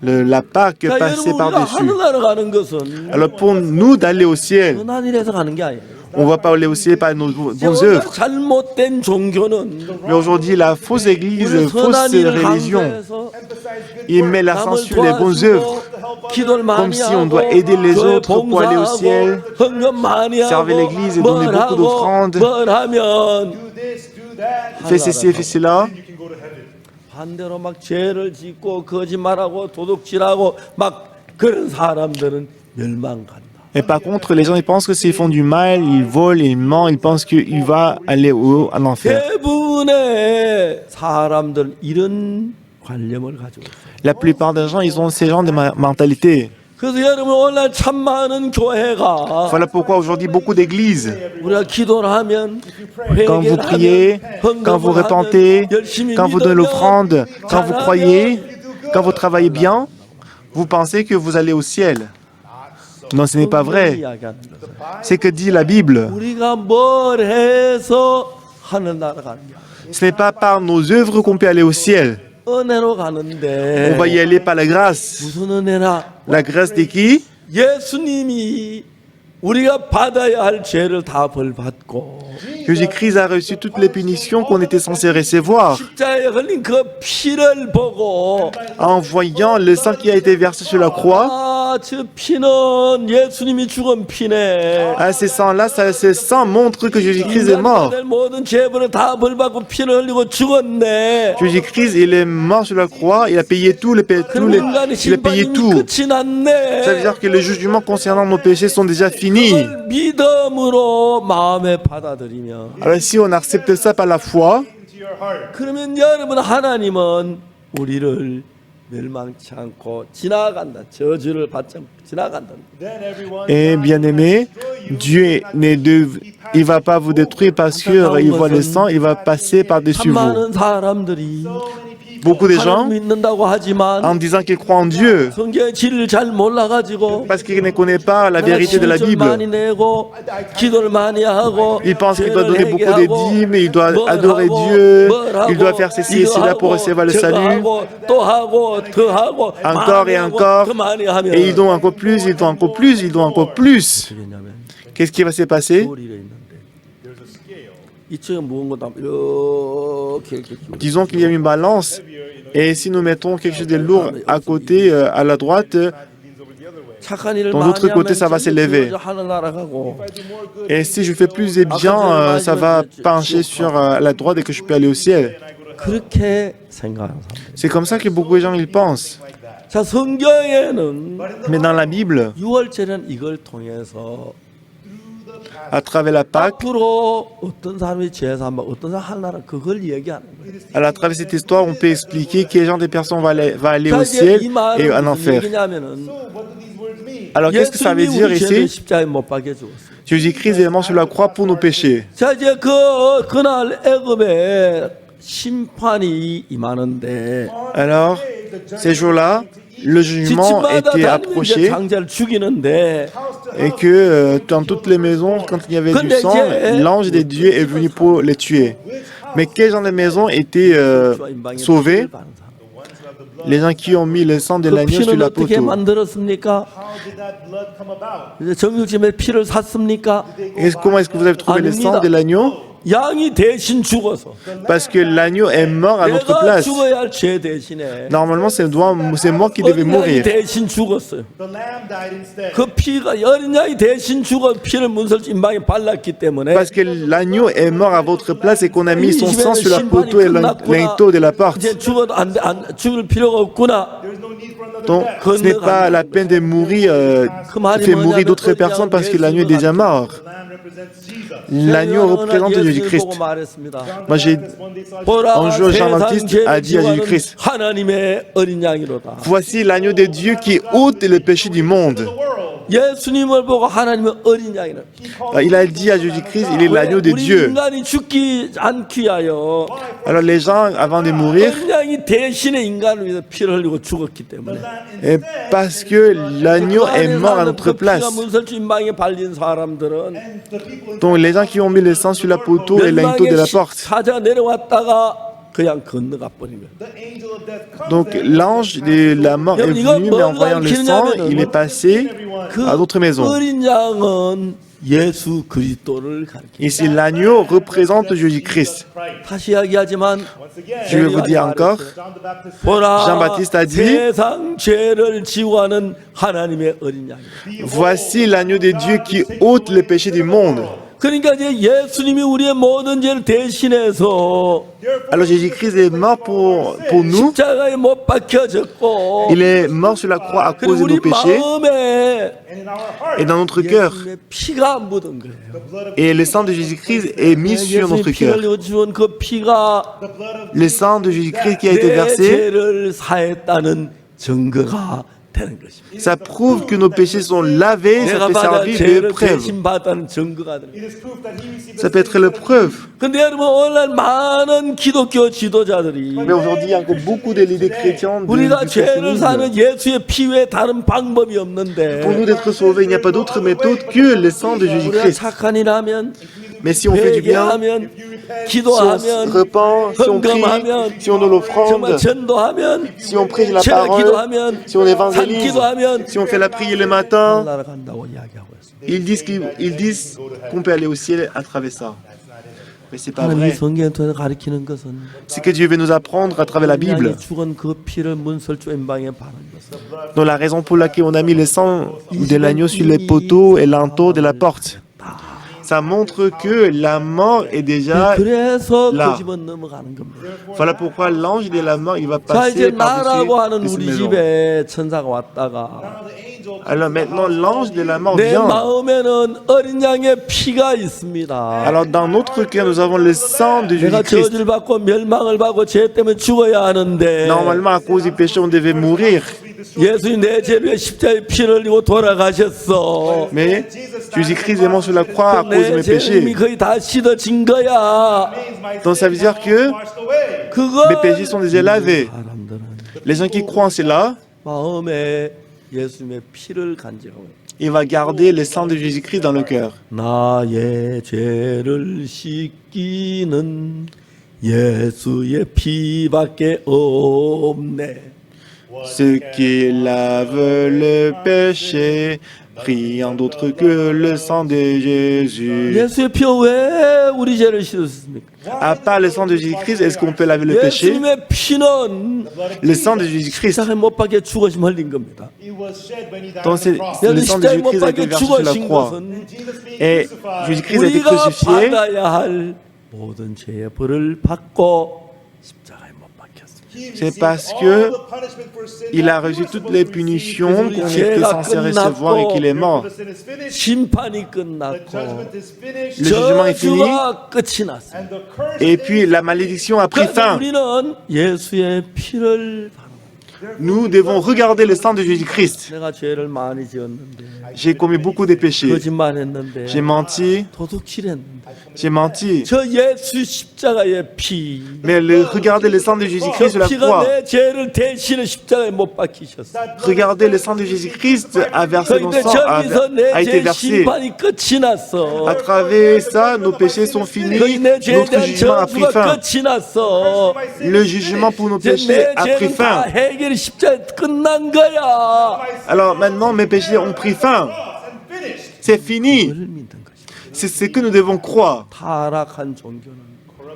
la Pâque 자, passée 여러분 우리가 par-dessus. 하늘나라 가는 것은 Alors pour nous d'aller au ciel, 선한 일에서 가는 게 아니에요. on ne va pas aller au ciel par nos bonnes 오늘 œuvres. 잘못된 종교는 Mais aujourd'hui, la fausse église, 우리 fausse 선한 일을 religion, 강조해서 il met l'accent 남을 sur les bonnes œuvres, 도와주고 기도를 comme 많이 si on 하고 doit aider les 교회 autres pour aller au ciel, 봉사하고 헌금 많이 servir 하고 l'église et donner 뭘 beaucoup 하고 d'offrandes. 뭘 하면 Do this, do that. fais ceci et fais cela. You can go to heaven. 반대로 막 죄를 짓고 거짓말하고 도둑질하고 막 그런 사람들은 멸망간다. Et par contre, les gens ils pensent que s'ils font du mal, ils volent, ils mentent, ils pensent qu'il va aller en enfer. 대부분의 사람들 이런 관념을 가지고 있어요. La plupart des gens, ils ont ces genres de mentalité. 그래서 여러분 오늘 참 많은 교회가 Voilà pourquoi aujourd'hui beaucoup d'églises, 우리가 기도를 하면 quand vous priez, quand vous répentez, quand vous donnez l'offrande, quand vous croyez, quand vous travaillez bien, vous pensez que vous allez au ciel. Non, ce n'est pas vrai. C'est que dit la Bible. 우리가 뭘 해서 하늘나라 가는 게 아니에요. Ce n'est pas par nos œuvres qu'on peut aller au ciel. 은혜로 가는데 On va y aller par la grâce. 무슨 은혜나 La grâce de qui? 예수님이 우리가 받아야 할 죄를 다 벌받고 Jésus-Christ a reçu toutes les punitions qu'on était censé recevoir. 십자가에 흘린 그 피를 보고 En voyant le sang qui a été versé sur la croix, 아, 저 피는 예수님이 죽은 피네. ah, ces sangs-là, ce sang montre que Jésus-Christ est mort. 인간의 모든 죄벌을 다 벌받고 피를 흘리고 죽었네. Jésus-Christ, il est mort sur la croix, il a payé tout, 그럼 인간의 il a payé 심판이 tout. 끝이 났네. Ça veut dire que les jugements concernant nos péchés sont déjà finis. 그걸 믿음으로 마음에 받아들이면 Alors si on accepte ça par la foi, Into your heart. 그러면 여러분 하나님은 우리를 멸망치 않고 지나간다. 저주를 받지 않고 지나간다. Then everyone et bien aimé, Dieu il va pas vous détruire parce qu'il voit le sang, il va passer 참 par-dessus vous. 많은 사람들이 Beaucoup de gens, 하나님 믿는다고 하지만 en disant qu'ils croient en Dieu, 성경의 진리를 잘 몰라가지고 parce qu'ils ne connaissent pas la vérité de la 좀 Bible. 많이 내고 기도를 많이 하고 Il pense qu'il doit 죄를 donner beaucoup de 회개하고 dîmes, il doit 뭘 adorer 하고, Dieu, 뭘 하고, il doit faire ceci et 이거 cela pour 하고, recevoir le 저거 salut. 하고, 또 하고 더 하고 Encore et 많이 하고, encore, 더 많이 하면 et ils donnent encore plus, ils donnent encore plus, ils donnent encore plus. 되겠냐면 Qu'est-ce qui va se passer? 돌이 이래 있는데 이쪽에 무언가 이렇게 끼고 Disons qu'il y a une balance, et si nous mettons quelque chose de lourd à côté, à la droite, 착한 일을 Dans 많이 l'autre côté, 하면 ça va s'élever. 하늘 날아가고 et si je fais plus de bien, ça va pencher sur la droite et que je peux aller au ciel. 그렇게 생각하는 사람들. C'est comme ça que beaucoup de gens ils pensent. 자 성경에는 Mais dans la Bible, 6월절은 이걸 통해서 à travers la Pâque, 앞으로 어떤 사람이 제사만 어떤 사람 하나라 그걸 얘기하는 거예요. à travers cette histoire, on peut expliquer quel genre de personnes va aller 자 au 이제 ciel 이 et 말은 en 무슨 enfer. 얘기냐면은 What do these words mean? Alors qu'est-ce que ça veut 예수님이 dire 우리 죄를 ici? 십자가에 못 박혀 죽었어요. Jésus-Christ est mort sur la croix pour nos péchés. 자 이제 그날 애굽에 심판이 임하는데 Alors, ces jours-là, le jugement 집집마다 était 다니면 이제 approché 장자를 죽이는데 et que dans toutes les maisons, quand il y avait du sang, l'ange de Dieu est venu pour les tuer. Mais quel genre de maison était sauvé? Les gens qui ont mis le sang de 그 l'agneau sur 피는 la 어떻게 poteau. 만들었습니까? How did that blood come about? 이제 정육점에 피를 샀습니까? Comment est-ce que vous avez trouvé le sang de l'agneau? 양이 대신 죽어서 Parce que l'agneau est mort à notre 내가 place. 죽어야 할 죄 대신에 Normalement, c'est moi qui devais 어린 양이 mourir. 대신 죽었어요. The lamb died instead. 그 피가 어린 양이 대신 죽어 피를 문설 임방에 발랐기 때문에 Parce que l'agneau est mort à votre place et qu'on a mis son sang sur la poteau et l'inteau de la porte. 이제 죽어도 안 죽을 필요가 없구나. There's no need for another Donc, death. ce n'est pas la peine de mourir, fait mourir d'autres personnes parce que l'agneau est déjà mort. The lamb represents Jesus. L'agneau représente Jésus-Christ. 보고 말했습니다. Moi, j'ai One day saw 보라 Un jour, 세상 Jean-Baptiste a dit à 죄를 Jésus-Christ, 지워하는 하나님의 어린 양이로다. voici l'agneau de Dieu qui ôte le péché du monde. the world. 예수님을 보고 하나님의 어린 양이라. Il a dit à Jésus-Christ, il est l'agneau de 우리 Dieu. 인간이 죽기 않기 위하여 Alors les gens, avant de mourir, 어린 양이 대신에 인간을 위해서 피를 흘리고 죽었기 때문에 et parce que l'agneau est mort à notre place. 피가 문설주 인방에 발린 사람들은 Donc les gens qui ont mis le sang sur la poteau et l'inteau de la porte. 찾아 내려왔다가 그냥 건너가 버리면 The angel of death comes Donc l'ange de la mort est venu, mais en voyant le sang, il est passé à d'autres maisons. 어린 양은 예수 그리스도를 가리킵니다. Ici, l'agneau représente Jésus-Christ. 다시 이야기하지만 once again. Je vais vous dire encore, John the Baptist 보라 Jean-Baptiste a dit, 세상 죄를 지우하는 하나님의 어린 양이다. voici l'agneau de Dieu qui ôte le péché du monde. 그러니까 이제 예수님이 우리의 모든 죄를 대신해서 Alors Jésus-Christ est mort pour nous. 십자가에 못 박혀졌고 Il est mort sur la croix à 그리고 cause de 우리 nos péchés 마음에 and in our heart. et dans notre cœur. 예수님의 피가 묻은 거예요. Et le sang de Jésus-Christ est mis sur 예수님이 notre 피를 cœur. 흘려 주은 그 피가 The blood of Le sang de Jésus-Christ qui a été 내 versé, 죄를 사했다는 증거가 되는 것입니다. ça prouve que nos péchés sont lavés, ça 내가 peut 받아 servir de 죄를 preuve. 대신 받았다는 증거가 되는 it 거예요. is proof that he received Ça peut être la preuve. 근데 여러분 오늘날 많은 기독교 지도자들이 Mais aujourd'hui, il y a encore beaucoup de leaders chrétiens 우리가 du 죄를 christianisme. 사는 예수의 피 외에 다른 방법이 Pour 없는데 nous d'être sauvés, il n'y a pas d'autre méthode que le sang de 우리가 Jésus-Christ. 착한 일 하면 Mais si on fait du bien, 회개하면 si on 기도하면 se repent, si on prie, si on donne 정말 l'offrande, 전도하면 si on prie la 제가 parole, 기도하면 si on évangélise, 산기도하면 si on fait la prière le matin, 날아간다고 이야기하고 있습니다. ils disent qu'on peut aller au ciel à travers ça. Mais c'est pas 하나님이 vrai. 성경에 통해서 가르치는 것은 C'est que Dieu veut nous apprendre à travers la Bible. 양이 죽은 그 피를 문설주 엠방에 바른 것은 Donc la raison pour laquelle on a mis le sang de l'agneau sur les poteaux et l'enteau de la porte. Ça montre que la mort est déjà... 그래서 là. 그 집은 넘어가는 겁니다. Voilà pourquoi l'ange de la mort, il va 자 이제 passer 나라고 하는 par-dessus 우리 cette maison. 집에 천사가 왔다가 Alors maintenant, l'ange de la mort 내 vient. 마음에는 어린 양의 피가 있습니다. Alors dans notre cœur, nous avons le sang de 내가 Jésus-Christ. 저주를 받고 멸망을 받고 죄 때문에 죽어야 하는데 Normalement, à cause du péché, on devait mourir. 예수님 내 죄를 위해 십자가에 피를 흘리고 돌아가셨어. Mais Jésus-Christ est mort sur la croix à cause de 내 mes 죄름이 péchés. 거의 다 씻어진 거야. Donc ça veut dire que mes péchés sont déjà lavés. 사람들은 Les gens qui croient en cela, 마음에 예수님의 피를 간직하고 il va garder le sang de Jésus-Christ dans le cœur. 나의 죄를 씻기는 예수의 피밖에 없네. Ce qui lave le péché, rien d'autre que le sang de Jésus. 예수의 피가 왜 우리 죄를 씻었습니까? À part le sang de Jésus-Christ, est-ce qu'on peut laver le péché? 예수님의 피는 Le sang de Jésus-Christ. 십자가에 못 박혀 죽으심 흘린 겁니다. Donc c'est le sang de 십자가에 못 Jésus-Christ a été 박혀 versé sur la 죽으신 croix. 것은 Et Jésus-Christ a été 우리가 crucifié. 받아야 할 모든 죄의 벌을 받고 십자가에 못 박혔습니다. C'est parce que il a reçu toutes les punitions qu'on était censé recevoir et qu'il est mort. 심판이 끝났고 Le jugement est fini 저주가 끝이 났습니다. et puis la malédiction a pris 그래서 fin. 우리는 예수의 피를 바라. Nous devons regarder le sang de Jésus-Christ. 내가 죄를 많이 지었는데 J'ai commis beaucoup de péchés. 거짓말했는데 J'ai menti. 도둑질했는데 J'ai menti. 저 예수 십자가의 피 Mais regardez le sang de Jésus-Christ sur 그 la 피가 croix. 내 죄를 대신에 십자가에 못 박히셨어. Regardez le sang de Jésus-Christ a versé nos 그런데 sang, 저기서 a été 내 죄 versé. 심판이 끝이 났어. À travers ça, nos péchés sont finis. 거기 내 죄에 Notre 대한 jugement a pris 저주가 fin. 끝이 났어. Le jugement pour nos 이제 péchés 내 a pris 죄는 다 fin. 해결이 십자가에 끝난 거야. Alors maintenant, mes péchés ont pris fin. C'est fini. 그를 믿는 것이. C'est ce que nous devons croire. 타락한 종교는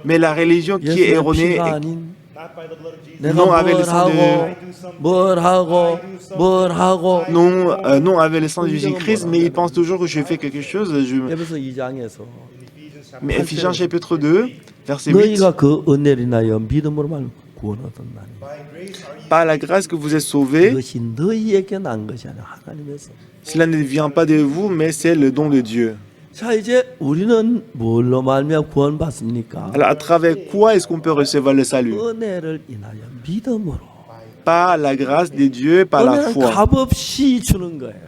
Mais la religion qui est 예수의 erronée, 피가 아닌 내가 Non avec le 뭘 sang 하고 뭘 하고 non avec le sang de Jésus-Christ, mais ils pensent toujours que je fais quelque chose. 에베소 2장에서 Mais Ephésiens chapitre 2, verset 8. 너희가 그 은혜를 인하여 믿음으로만 구원 얻었나니 Par la grâce que vous êtes sauvés, 그것이 너희에게 난 것이 아니라 하나님에서. cela ne vient pas de vous, mais c'est le don de Dieu. 자 이제 우리는 뭘로 말미암아 구원받습니까? Alors à travers quoi est-ce qu'on peut recevoir le salut? 은혜를 인하여 믿음으로. Par la grâce de Dieu, par la 은혜는 foi. 값없이 주는 거예요.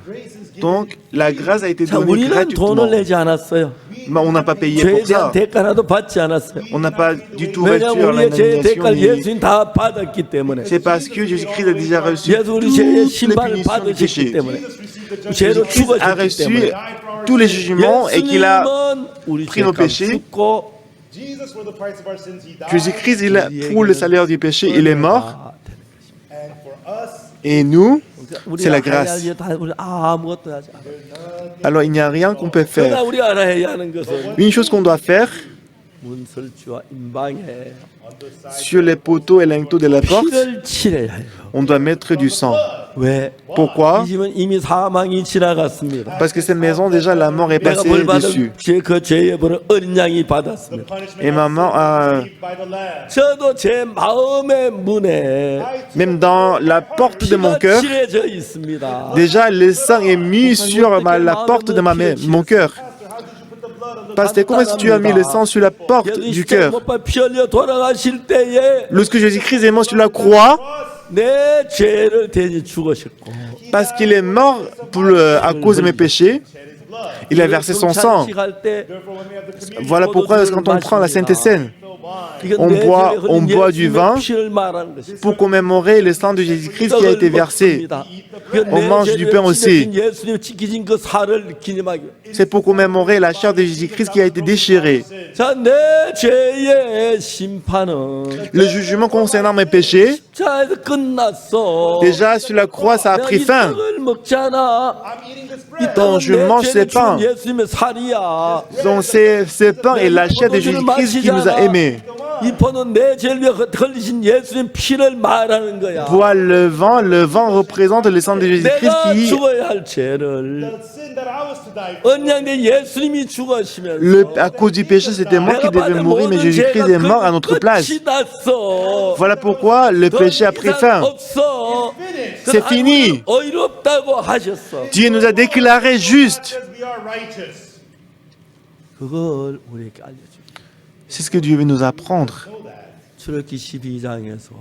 Donc la grâce a été 자 donnée 우리는 gratuitement. 돈을 내지 않았어요. Mais on n'a pas payé 죄에 pour 대한 ça. 대가 하나도 받지 않았어요. On n'a pas du tout reçu 왜냐하면 la 우리의 죄의 대가를 condamnation. 예수님 다 받았기 때문에. C'est parce que Jésus-Christ a déjà reçu 예수 우리 죄의 toutes les 심판을 punitions du 받으셨기 péché. 때문에. 죄로 Jésus-Christ a 죽었기 reçu 때문에. tous les jugements et qu'il a 예수님은 우리 pris nos 죄값 péchés. 죽고 Jésus-Christ, il a, pour le salaire du péché, il est mort. 다 되는 것입니다. Et nous, 우리가 c'est la 해야 grâce. 할 일 다 우리 아무것도 하지 않아요. Alors il n'y a rien qu'on peut 그러나 faire. 우리가 알아야 하는 것은 Une chose qu'on doit faire, 문설주와 임방에 sur les poteaux et linteaux de la porte, 피를 칠해야 해요. on doit mettre du sang. 왜? Pourquoi? 이 집은 이미 사망이 지나갔습니다. Parce que cette maison, déjà, la mort est 내가 passée 벌 dessus. 받은 그 죄의 벌을 어린 양이 받았습니다. Et maman a, 저도 제 마음의 문에 même dans la porte de mon 피가 cœur, 칠해져 있습니다. déjà le sang est mis sur la porte de mon cœur. Pasteur, comment est-ce que tu as mis le sang sur la porte du cœur? 피 흘려 돌아가실 때에 Lorsque Jésus-Christ est mort sur la croix, 내 죄를 대신 죽으셨고 parce qu'il est mort à cause de mes péchés, il a versé son sang. Voilà pourquoi quand on prend la Sainte Seine, on boit du vin pour commémorer le sang de Jésus-Christ qui a été versé. On mange du pain aussi. C'est pour commémorer la chair de Jésus-Christ qui a été déchirée. 자, 내 죄의 심판은 Le jugement concernant mes péchés, 십자에서 끝났어. déjà sur la croix, ça a pris 이 fin. 떡을 먹잖아. 이 Donc, 떡은 je 내 mange ces 죄를 pains. 죽은 예수님의 살이야. Donc ce pain est la chair de Jésus-Christ qui nous a aimés. 이 포는 내 죄를 위해 흘리신 예수님 피를 말하는 거야. Bois le vin représente le sang de Jésus-Christ 내가 qui, 죽어야 할 죄를 언양의 예수님이 죽으시면서 à cause du péché, c'était moi qui devais mourir, mais Jésus-Christ est mort à notre place. 끝이 났어. Voilà pourquoi le péché a pris fin. 없어. C'est fini. 어이롭다고 하셨어. Dieu nous a déclarés justes. 그걸 우리에게 알려줘. C'est ce que Dieu veut nous apprendre. 출애굽기 12장에서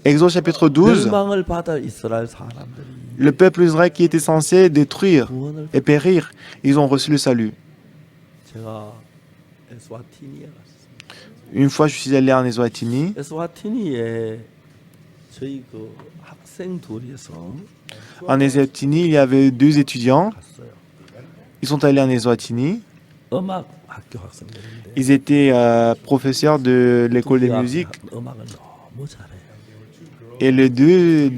Exode chapitre 12, 멸망을 받을 이스라엘 사람들이 Le peuple d'Israël qui était censé détruire 구원을 et périr, ils ont reçu le salut. 제가 에스와티니에 갔습니다. Une fois, je suis allé en Eswatini. 에스와티니에 저희 그 학생 둘이서 En Eswatini, il y avait 2 étudiants. 갔어요. Ils sont allés en Eswatini. 음악 학교 학생들인데 Ils étaient professeurs de l'école de musique. 음악을 너무 잘해요. Et les deux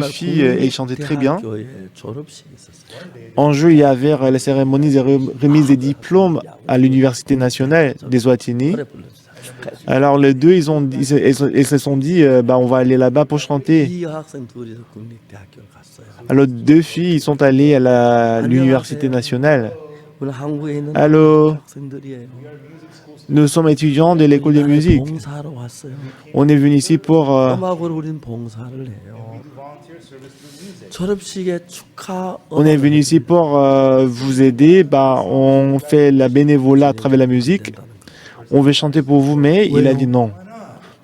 filles, elles chantaient très bien. 대학교에 졸업식이 있었어요. En jeu, il y avait la cérémonie de remise des diplômes à l'université nationale d'Eswatini. 노래 불러주자. 축하해. Alors les deux, ils se sont dit, bah, on va aller là-bas pour chanter. 이 학생 둘이서 국립대학교를 갔어요. Alors 2 filles, ils sont allées à l'université nationale. 우리 한국에 있는 Allô, 학생들이에요. nous sommes étudiants de l'école de musique. 봉사하러 왔어요. On est venu ici pour... 음악으로 우린 봉사를 해요. 졸업식에 축하 on est venu ici pour vous aider. Bah, on fait la bénévolat à travers la musique. On veut chanter pour vous, mais il a dit non.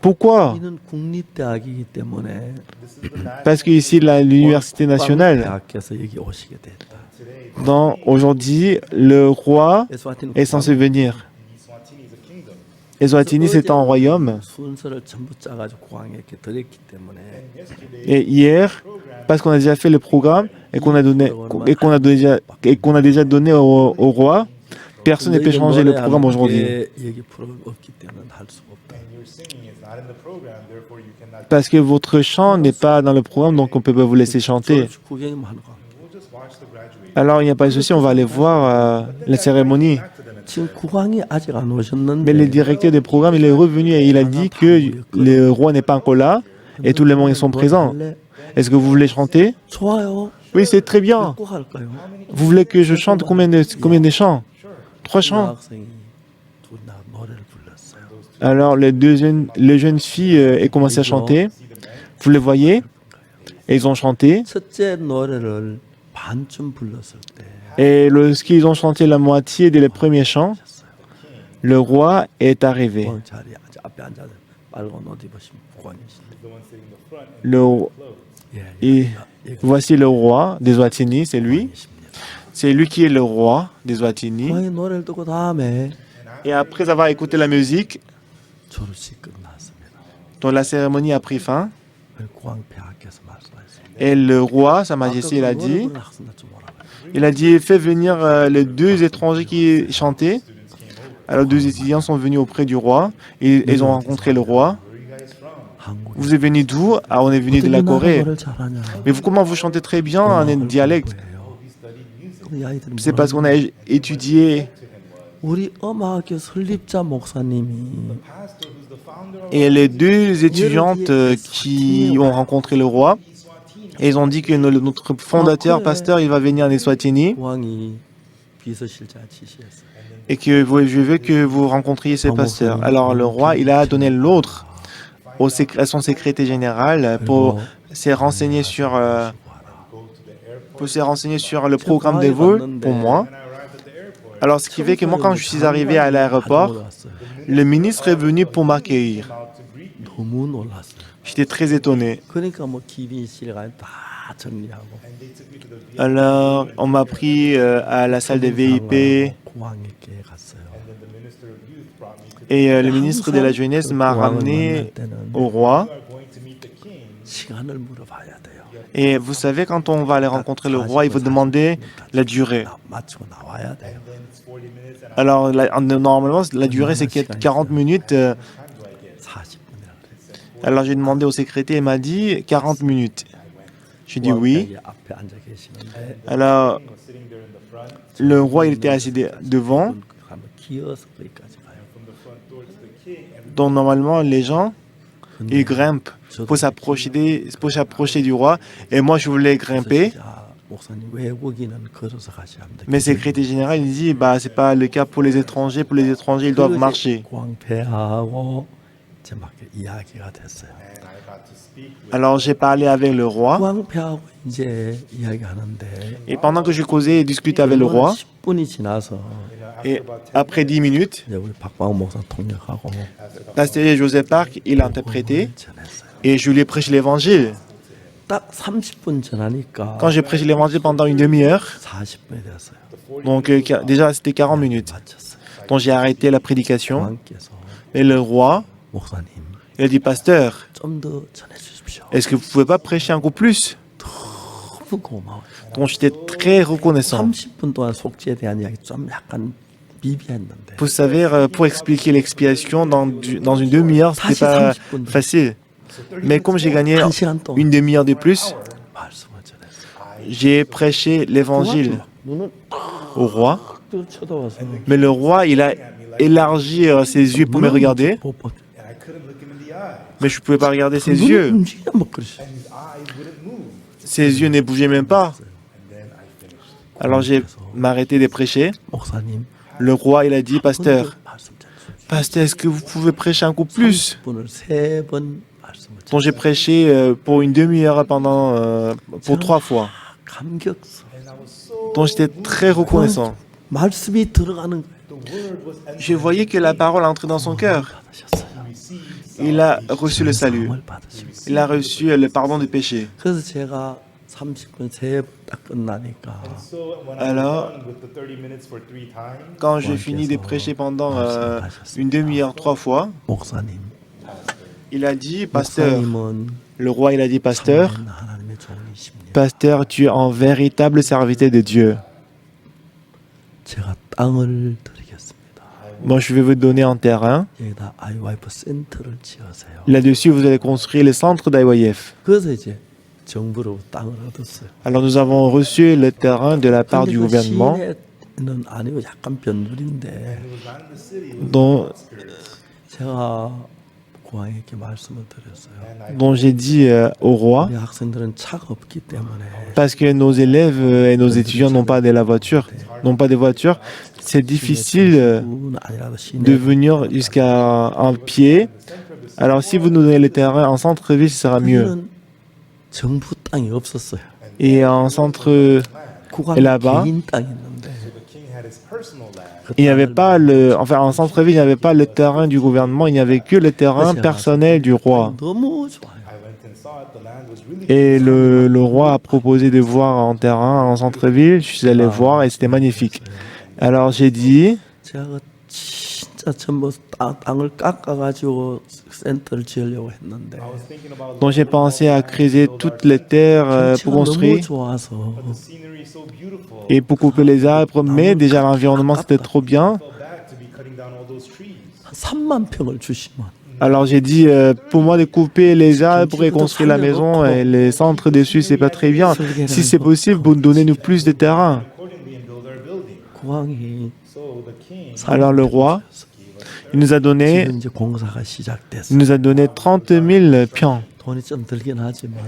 Pourquoi? 우리는 국립대학이기 때문에 Parce qu'ici, l'université nationale, 대학에서 여기 오시게 됐다. aujourd'hui, le roi est censé venir. Eswatini, c'est un royaume. 순서를 전부 짜가지고 국왕에 이렇게 드렸기 때문에 Et hier, parce qu'on a déjà fait le programme et qu'on a déjà donné au roi, personne ne peut changer le programme aujourd'hui. 여기 프로그램 없기 때문에 할 수가 없다. Parce que votre chant n'est pas dans le programme, donc on ne peut pas vous laisser chanter. 졸업식 구경이만 하는 거. Alors, il n'y a pas de souci, on va aller voir la cérémonie. 지금 국왕이 아직 안 오셨는데 Mais le directeur des programmes, il est revenu et il a dit que le roi n'est pas encore là et tous les membres sont présents. Est-ce que vous voulez chanter? 좋아요. Oui, c'est très bien. 꼭 할까요? Vous voulez que je chante combien de chants? 3 chants. 학생이 둘다 노래를 불렀어요. Alors, les jeunes filles ont commencé à chanter. Vous les voyez? Et ils ont chanté. 첫째 노래를 반쯤 불렀을 때 Et lorsqu'ils ont chanté la moitié des premiers chants, le roi est arrivé. 국왕 자리 앞에 앉아서 빨간 옷 입으신 국왕이시네. Et voici le roi des Eswatini, c'est lui. C'est lui qui est le roi des Eswatini. 국왕의 노래를 듣고 다음에 Et après avoir écouté la musique, 졸업식 끝났습니다. dont la cérémonie a pris fin, 국왕 폐하께서 말씀하셨습니다. et le roi, Sa Majesté, il a dit, fais venir les 2 étrangers qui chantaient. Alors 2 étudiants sont venus auprès du roi et ils ont rencontré le roi. Vous êtes venus d'où? Ah, on est venu de la Corée. Mais comment vous chantez très bien en un dialecte? C'est parce qu'on a étudié. 우리 음악학교 설립자 목사님이 Et les 2 étudiantes qui ont rencontré le roi, et ils ont dit que notre fondateur, pasteur, il va venir en Eswatini 국왕이 비서실장 지시했어요. et que je veux que vous rencontriez ce pasteur. Alors le roi, il a donné l'autre à son secrétaire général pour se renseigner sur le programme des vols pour moi. Alors ce qui fait que moi, quand je suis arrivé à l'aéroport, le ministre est venu pour m'accueillir. 너무 놀랐어요. J'étais très étonné. 그러니까 뭐 기빈실에 가서 다 정리하고 Alors on m'a pris à la salle des VIP 국왕에게 갔어요. et le ministre de la jeunesse m'a ramené au roi. 시간을 물어봐야 돼요. Et vous savez, quand on va aller rencontrer le roi, il faut demander la durée. 마치고 나와야 돼요. Alors, normalement, la durée, c'est 40 minutes. 40분이라 그랬어요. Alors, j'ai demandé au secrétaire, il m'a dit 40 minutes. J'ai dit oui. 국왕이 앞에 앉아 계시는데 Alors, le roi, il était assis devant. 가면 기어서 거기까지 가요. Donc, normalement, les gens, ils grimpent pour s'approcher du roi. Et moi, je voulais grimper. 진짜 목사님 외국인은 걸어서 가셔야 합니다. Mais le secrétaire général, il dit, bah, c'est pas le cas pour les étrangers. Pour les étrangers, ils doivent marcher. 국왕 폐하하고 이제 막 이야기가 됐어요. Alors, j'ai parlé avec le roi. 국왕 폐하고 이제 이야기하는데 Et pendant que je causais et discutais avec le roi, 10분이 지나서 et après 10 minutes, 이제 우리 박광호 목사 통역하고 pasteur Joseph Park, il a interprété 전했어요. et je lui ai prêché l'évangile. 딱 30분 전하니까 Quand j'ai prêché l'évangile pendant une demi-heure, 40분이 되었어요. donc déjà c'était 40 minutes, 마쳤어요. donc j'ai arrêté la prédication. 왕께서 Et le roi, 목사님 il a dit, pasteur, 좀 더 전해 주십시오. est-ce que vous pouvez pas prêcher un coup plus? 너무 고마워요. Donc j'étais très reconnaissant. 30분 동안 속죄에 대한 이야기 좀 약간 미비했는데 Vous savez, pour expliquer l'expiation dans une demi-heure, c'était pas facile. Mais comme j'ai gagné 1시간 동안 une demi-heure de plus, 말씀을 전했어요. j'ai prêché l'évangile 눈을 au roi. 또 쳐다봐서 Mais le roi, il a élargi ses yeux pour me regarder, 못 봤죠. And I couldn't look him in the eye. mais je ne pouvais pas regarder ses 눈이 yeux. 움직이냐 뭐 그러시. And his eyes wouldn't move. Ses yeux ne bougeaient même pas. And then I finished. Alors j'ai m'arrêté de prêcher. 목사님 Le roi, il a dit, pasteur, 말씀 전해주십시오. pasteur, est-ce que vous pouvez prêcher un coup plus? 30분을 3번 말씀을 Donc j'ai prêché pour une demi-heure pour 3 fois. 감격스러워. And I was so Donc j'étais très reconnaissant. 말씀이 들어가는 거예요. the word was Je voyais que la parole entrait dans son cœur. 받으셨어요. received. Il a reçu le salut. 상을 받으시고. Il a reçu le pardon des péchés. 그래서 제가 30분 3번 딱 끝나니까 So when Alors, I was done with the 30 minutes for 3 times, Quand j'ai fini de prêcher pendant une demi-heure 3 fois, 목사님, il a dit, pasteur, 목사님은 le roi, il a dit, pasteur, 참된 하나님의 종이십니다. pasteur, tu es un véritable serviteur de Dieu. 제가 땅을 드리겠습니다. Moi, je vais vous donner un terrain. 여기다 IYF 센터를 지으세요. Là-dessus, vous allez construire le centre d'IYF. 그래서 이제 정부로 땅을 얻었어요. Alors, nous avons reçu le terrain de la part 근데 du 그 gouvernement, 시내는 아니고 약간 변두리인데 it was not in the city, it was dont, 제가 고왕에게 말씀을 드렸어요. and I dont j'ai dit au roi, 우리 학생들은 차가 없기 때문에 parce que nos élèves et nos étudiants n'ont pas de la voiture, n'ont pas de voiture, c'est difficile 는 아니라도 시내 de venir jusqu'à un pied. Alors, si vous nous donnez le terrain en centre-ville, ce sera mieux. 거기는 정부 땅이 없었어요. Et en centre, 국왕 Et là-bas, 개인 땅이 있는데 the king had his personal land. il n'y avait pas enfin, en centre-ville, il n'y avait pas le terrain du gouvernement, il n'y avait que le terrain personnel du roi. 너무 좋아요. I went and saw it. The land was really Et le roi a proposé de voir un terrain en centre-ville. Je suis allé voir et c'était magnifique. Alors j'ai dit, 제가 그 진짜 전부 땅을 깎아가지고 센터를 지으려고 했는데 I was thinking about donc j'ai pensé à creuser toutes les terres 경치가 pour 너무 construire 좋아서 the scenery is so beautiful. et pour couper les arbres, mais déjà l'environnement c'était trop bien. I felt bad to be cutting down all those trees. 한 3만 평을 주시면 Alors j'ai dit, pour moi de couper les arbres et construire la maison et les centres dessus, c'est pas très bien. Si c'est possible, vous donnez-nous plus de terrain. Accordingly and build our building. 국왕이 So the king Alors le roi, il nous a donné, 지금 이제 공사가 il 시작됐어요. nous a donné 30 000 pions. 돈이 좀 들긴 하지만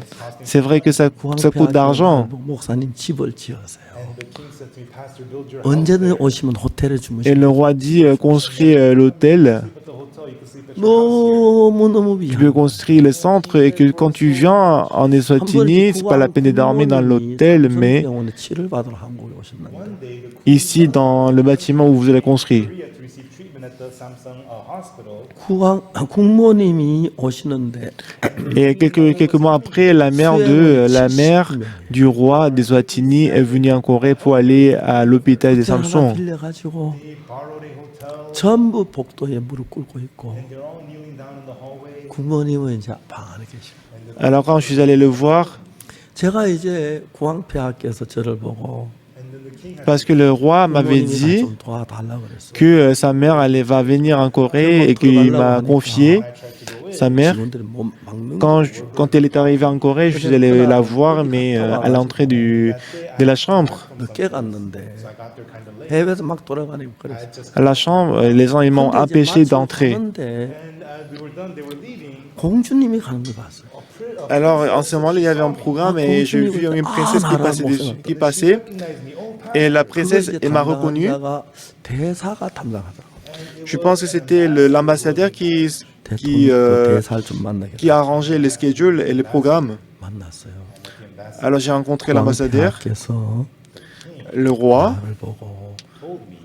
C'est vrai que ça coûte d'argent. 목사님 집을 지으세요. and the king said to me, Pastor, build your house. 언제든 오시면 호텔에 Et 주무시고 le roi dit, construis l'hôtel. At the hotel, you can sleep at your house. 너무너무 Tu peux 위험. construire le centre et que quand tu viens en Eswatini, c'est pas la peine de dormir dans l'hôtel, mais 병원에 치료를 받으러 한국에 오셨는데 One day, the ici dans le bâtiment où vous allez construire. Korea to receive treatment at the Samsung hospital. 국모님이 오시는데 Et quelques mois après, la mère du roi d'Eswatini est venue en Corée pour aller à l'hôpital de 하나 Samsung. 빌려가지고 They borrowed a hotel. 전부 복도에 무릎 꿇고 있고 And they're all kneeling down in the hallway. 국모님은 이제 방 안에 계시고 Alors quand je suis allé le voir, 제가 이제 국왕폐하께서 저를 보고 And then the king had parce que le roi m'avait 국모님이 dit 좀 도와달라고 그랬어요. que sa mère va venir en Corée et qu'il m'a confié I tried to go in. sa mère. 직원들이 못 막는 Quand elle est arrivée en Corée, je suis allé la voir, mais à l'entrée de la chambre. 늦게 갔는데 So I got there kind of late. 해외에서 막 돌아다니고 그랬어요. I just À la chambre, les gens ils m'ont 근데 이제 empêché 마침 d'entrer. 가는데 and we were done. They were leaving. 공주님이 가는 걸 봤어요. Alors en ce moment-là, il y avait un programme et j'ai vu une princesse qui passait. Recognize me. Oh, Pastor. Et la 그걸 princesse, 이제 elle m'a reconnu. 담당자가 대사가 담당하더라고. Je pense que c'était l'ambassadeur qui 대통령 대사를 좀 만나게 arrangeait les schedules et les programmes. 만났어요. Alors j'ai rencontré l'ambassadeur, 왕폐하께서 le roi. 나를 보고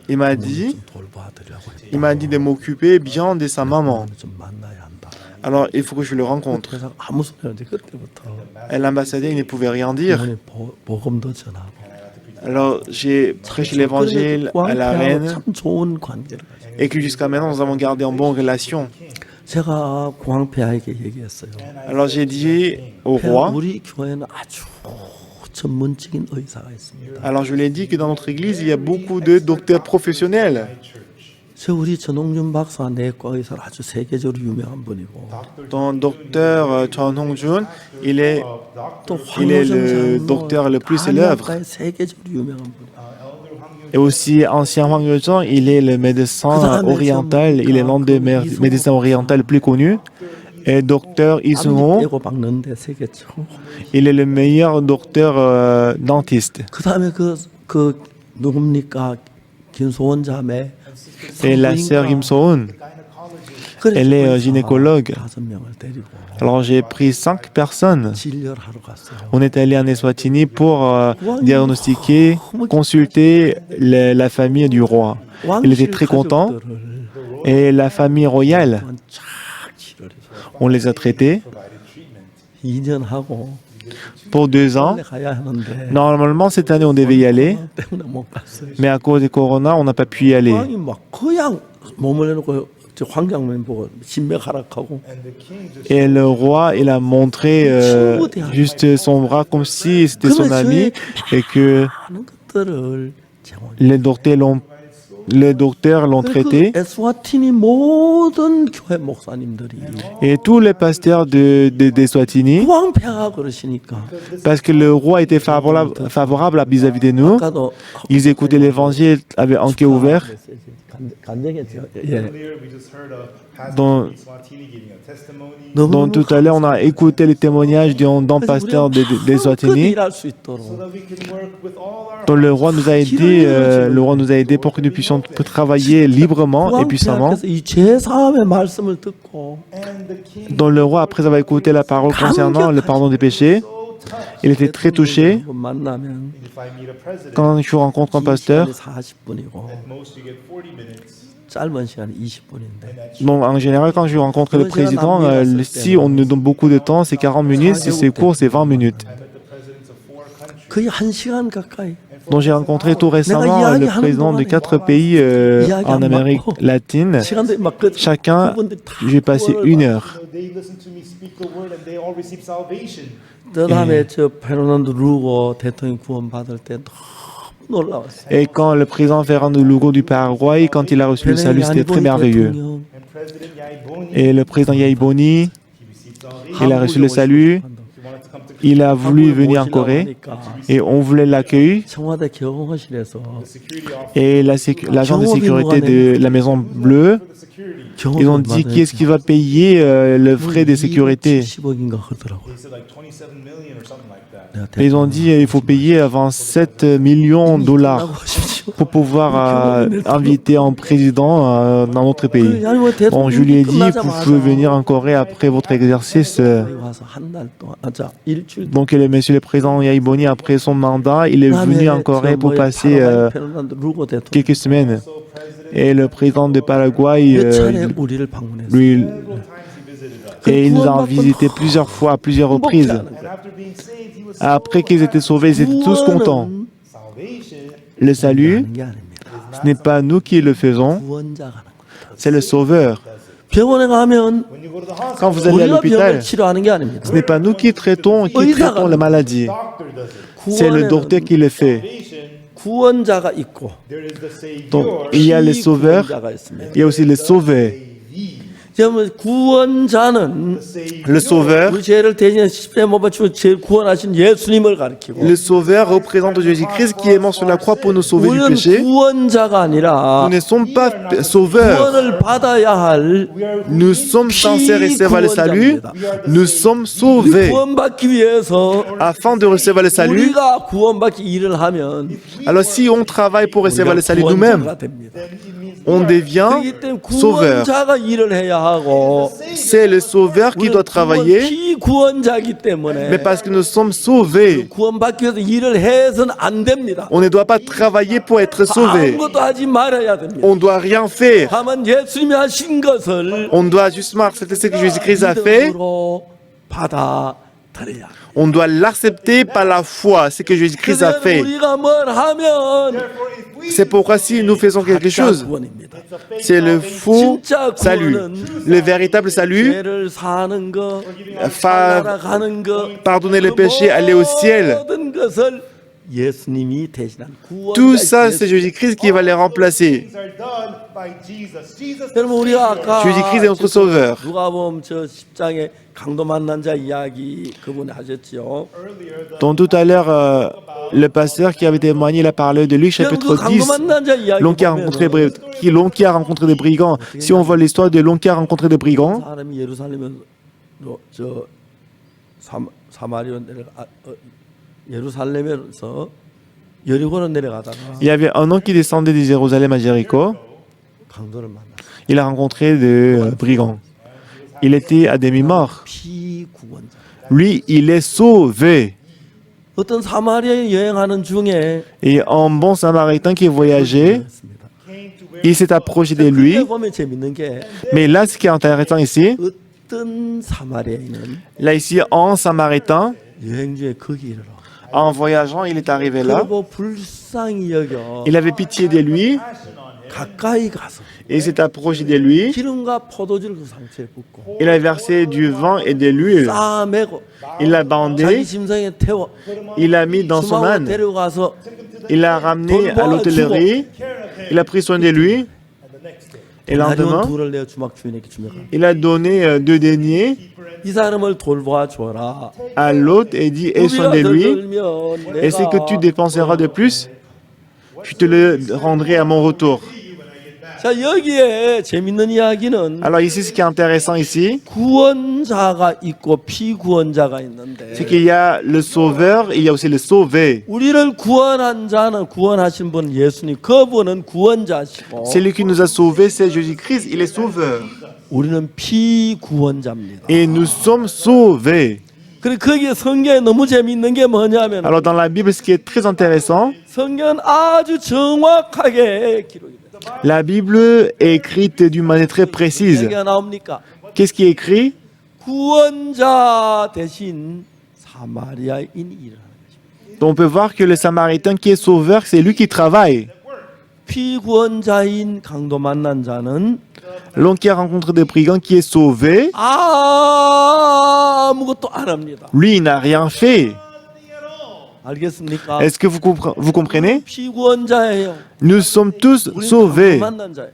Il m'a dit, 좀 돌봐드리라고 il m'a dit de m'occuper bien de sa maman. 좀 만나야 한다. Alors, il faut que je le rencontre. 그래서 아무 소리 없는데 그때부터 Et l'ambassadeur, il ne pouvait rien dire. 부모님 복음도 전하고. Alors, j'ai prêché l'évangile à la reine 참 좋은 관계를 가지고. et que jusqu'à maintenant, nous avons gardé en bonne relation. 제가 공황폐하에게 얘기했어요. Alors, j'ai dit au 폐하, roi, 우리 교회는 아주 전문적인 의사가 있습니다. alors je lui ai dit que dans notre église, il y a beaucoup de docteurs professionnels. 저 우리 전홍준 박사 내과 의사는 아주 세계적으로 유명한 분이고 Ton docteur Chon Hong-jun, il est 또 le docteur le plus célèbre. 한의학과의 세계적으로 유명한 분이고 Et aussi, ancien Wang Yozhang, il est le médecin oriental, il est l'un des médecins orientaux les plus connus. Et docteur Lee 암 Sung-ho, 빼고 박는데 세계 최고. il est le meilleur docteur dentiste. 그다음에 그 누굽니까 김소원 자매 Et la sœur Kim So-eun, elle est gynécologue. 5명을 데리고 Alors j'ai pris 5 personnes. 진료를 하러 갔어요. On est allé en Eswatini pour diagnostiquer, consulter la famille du roi. Il était très content. 가족들을 Et la famille royale, 쫙 치료를 해서 on les a traités 2년 하고 pour 2 ans. 원래 가야 하는데 Normalement, cette année, on devait y aller, 때문에 못 갔어요. mais à cause du corona, on n'a pas pu y aller. 왕이 막 그냥 몸을 해놓고 저 황장면 보고 심맥 하락하고 Et le roi, il a montré juste son bras comme si c'était son ami et que 하는 것들을 제공. les docteurs l'ont traité. 에스와티니 모든 교회 목사님들이 Et tous les pasteurs des Swatini, 왕폐하 그러시니까 parce que le roi était favorable vis-à-vis de nous, 아까도 ils écoutaient l'évangile avec un cœur ouvert. 간증했죠. 예. Earlier, we just heard a pastor Dans- from Eswatini giving a testimony. Donc tout à l'heure, on a écouté les témoignages d'un pasteur des Swatini. 일할 수 있도록 So that we can work with all our Donc le roi nous a aidé pour que nous puissions travailler librement et puissamment. 왕폐하께서 이 제사함의 말씀을 듣고 and the king Donc le roi, après avoir écouté la parole concernant le pardon des péchés, il était très touché. 한번 만나면 if I meet a president, Quand je rencontre un pasteur, 40분이고 most you get 40 minutes. 짧은 시간이 20분인데 donc en général, quand je rencontre le président, si on nous donne beaucoup de temps, c'est 40 minutes, si c'est court, c'est 20 minutes. I met the presidents of 4 countries. 거의 1시간 가까이 Donc j'ai rencontré tout récemment le président de 4 pays en Amérique latine. 시간들이 막 그, Chacun, 그분들이 다 j'ai passé 1 heure. So they listen to me speak the word and they all receive salvation. 그다음에 저 페르난도 루고 대통령 구원 받을 때 너무 놀라웠어요. Et quand le président Fernando Lugo du Paraguay, quand il a reçu le salut, c'était très merveilleux. And President Yaiboni, Et le président Yaiboni, he received salvation. il a reçu le salut, He wanted to come to il a voulu venir en Corée et on voulait l'accueillir. 청와대 경호실에서 security officer Et l'agent de sécurité de la Maison Bleue, for the security. ils ont dit qui est-ce qui va payer le frais de sécurité. 10억인가 하더라고요. They said like 27 million or something like that. 내가 Et ils ont dit il faut payer avant 7 millions de dollars pour pouvoir inviter un président dans notre pays. Bon, je lui ai dit, vous pouvez venir en Corée après votre exercice. 와서 한 달 동안 일주일 동안 Donc, le monsieur le président Yaiboni, après son mandat, il est venu en Corée pour passer 페르난도 루고 대통령 quelques semaines. Et le président de Paraguay, 몇 차례 우리를 방문했어요. lui, Several times he visited us. et il nous a visité plusieurs fois, à plusieurs reprises. And after being saved, he was so Après qu'ils étaient sauvés, ils étaient tous contents. salvation. Le salut, 하는 게 아닙니다. ce n'est pas nous qui le faisons, 구원자가 하는 거예요. c'est le Sauveur. 병원에 가면 When you go to the hospital, Quand vous allez à 우리가 l'hôpital, 병을 치료하는 게 아닙니다. ce n'est pas nous qui traitons la maladie. doctor does it. C'est le docteur qui le fait. Salvation, 구원자가 있고 there is the Savior. Donc, il y a les sauveurs, 구원자가 있습니다. il y a aussi les sauvés. 그러면 구원자는 Le Sauveur, 우리 죄를 대신해 십자가에 못 박히고 죄 구원하신 예수님을 가리키고 le Sauveur représente Jésus-Christ qui est mort sur la croix pour nous sauver du 우리는 péché. 구원자가 아니라 Nous ne sommes pas sauveurs. 구원을 받아야 할 Nous sommes censés recevoir le salut. Nous sommes sauvés. 구원받기 위해서 Afin de recevoir le salut, 우리가 구원받기 일을 하면 alors si on travaille pour recevoir le salut nous-mêmes, 구원자가 됩니다. on devient 그렇기 때문에 sauveur. 구원자가 일을 해야 하고 C'est le Sauveur qui doit travailler, 피구원자이기 때문에 mais parce que nous sommes sauvés. 구원받기 위해서 일을 해서는 안 됩니다. On ne doit pas travailler pour être sauvé. 아무것도 하지 말아야 됩니다. On ne doit rien faire. 다만 예수님이 하신 것을 On doit justement accepter ce que Jésus-Christ a fait. 믿음으로 받아들여야 합니다. On doit l'accepter par la foi, ce que Jésus-Christ a 그래서 fait. 우리가 뭘 하면 C'est pourquoi si nous faisons quelque 가짜 chose, 구원입니다. c'est le faux salut. Le véritable salut, 죄를 사는 거, Fa- 살아가는 거, pardonner le péché, aller au ciel. 모든 것을 예수님이 대신한 Tout 구원자 ça, c'est Jésus-Christ qui va les remplacer. Things are done by Jesus. Jesus 여러분 우리가 아까 Jésus-Christ est notre sauveur. 누가복음 저 10장에 강도 만난 자 이야기 그분이 하셨지요. Donc tout à l'heure, le pasteur qui avait témoigné, il a parlé de Luc 여러분 chapitre 그 강도 10, 만난 자 이야기 l'homme qui a rencontré, l'homme qui a rencontré des brigands. Si on voit l'histoire de l'homme qui a rencontré des brigands, 사람이 예루살렘에서 저 사마리아 내려가 예루살렘에서 여리고로 내려가다가 il y avait un homme qui descendait de Jérusalem à Jéricho. 강도를 만났어요. Il a rencontré des brigands. Il était à demi-mort. 피구원자. Lui, il est sauvé. 어떤 사마리아에 여행하는 중에 Et un bon samaritain qui voyageait, 했습니다. il s'est approché de 근데 lui. 보면 재밌는 게 Mais là, ce qui est intéressant ici, 어떤 사마리아인은 là ici, un samaritain, 여행 중에 거기 이르러 en voyageant, il est arrivé là. 그리고 불쌍히 여겨 Il avait pitié de lui 가까이 가서 et il s'est approché de lui. 기름과 포도주를 그 상처에 붓고 Il a versé du vin et de l'huile. 싸매고 Il l'a 자기 bandé. 심상에 태워 Il l'a mis dans son 주막으로 âne. 데려가서 Il l'a ramené à l'hôtellerie. Il a pris soin de lui. Et le 나리온 lendemain, 돌을 내어 주막 주인에게 주며 il a donné 2 deniers 이 사람을 돌보아 줘라. à l'autre et dit, aie soin de lui. 들면 Et ce que tu dépenseras de plus, je te le rendrai à mon retour. 자 여기에 재밌는 이야기는 Alors ici, ce qui est intéressant ici, 구원자가 있고 피구원자가 있는데 c'est qu'il y a le sauveur et il y a aussi le sauvé. 우리를 구원한 자는 구원하신 분 예수님 그분은 구원자시고 Celui qui nous a sauvés, c'est Jésus-Christ, il est sauveur. 우리는 피구원자입니다. Et nous sommes sauvés. 그래 거기에 성경에 너무 재미있는 게 뭐냐면 Alors dans la Bible, ce qui est très intéressant, 성경은 아주 정확하게 기록이 돼요. la Bible est écrite d'une manière très précise. 여기가 나옵니까? Qu'est-ce qui est écrit? 구원자 대신 사마리아인이 일어나는 것입니다. Donc on peut voir que le Samaritain qui est sauveur, c'est lui qui travaille. 피구원자인 강도 만난 자는 L'homme qui a rencontré des brigands qui est sauvé, 아무것도 안 합니다. lui, il n'a rien fait. 알겠습니까? Est-ce que vous comprenez? 피구원자예요. Nous sommes tous 우리는 강도 sauvés. 만난 자예요.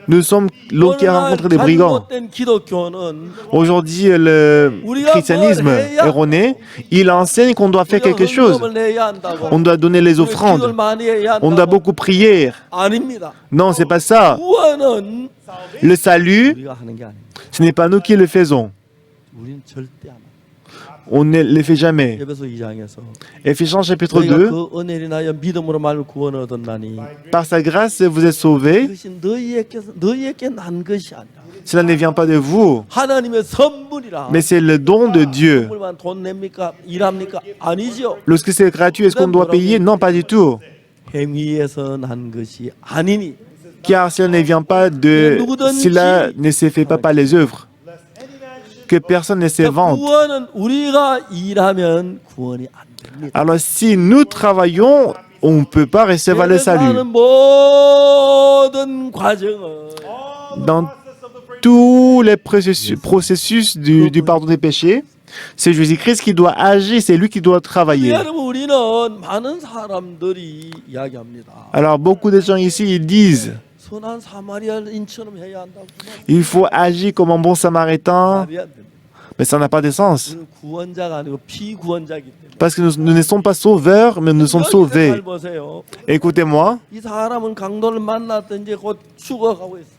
Nous sommes l'homme qui a rencontré des brigands. 잘못된 기독교는 Aujourd'hui, le christianisme erroné, il enseigne qu'on doit faire quelque chose. 헌금을 내야 한다고. On doit donner les 기도를 offrandes. 많이 해야 On doit 한다고. beaucoup prier. 아닙니다. Non, c'est pas ça. 구원은 Le salut, 우리가 하는 게 아닙니다. ce n'est pas nous qui le faisons. 우리는 절대 안 합니다. On ne le fait jamais. 에베소 2장에서 Éphésiens chapitre 너희가 2, 그 은혜를 인하여 믿음으로 말로 구원을 얻었나니 par sa grâce, vous êtes sauvés. 그것이 너희에게 난 것이 아니라 Cela ne vient pas de vous, 하나님의 선물이라. mais c'est le don de Dieu. 선물만 돈 냅니까? 일합니까? 아니죠. Lorsque c'est gratuit, est-ce qu'on doit payer? Non, pas du tout. 행위에서 난 것이 아니니. Car cela ne vient pas de... Cela ne se fait pas par les œuvres. Que personne ne se vante. 구원은 우리가 일하면 구원이 안 됩니다. Alors si nous travaillons, on ne peut pas recevoir le salut. 하는 모든 과정은 Dans tous les processus du pardon des péchés, c'est Jésus-Christ qui doit agir, c'est lui qui doit travailler. 여러분 우리는 많은 사람들이 이야기합니다. Alors beaucoup de gens ici, ils disent, 선한 사마리아인처럼 해야 한다고. il faut agir comme un bon samaritain, 말이 안 됩니다. mais ça n'a pas de sens. 우리는 구원자가 아니고 피구원자이기 때문에. Parce que nous ne sommes pas sauveurs, mais nous sommes 여기서 sauvés. 잘 보세요. Écoutez-moi, 이 사람은 강도를 만났더니 이제 곧 죽어가고 있어요.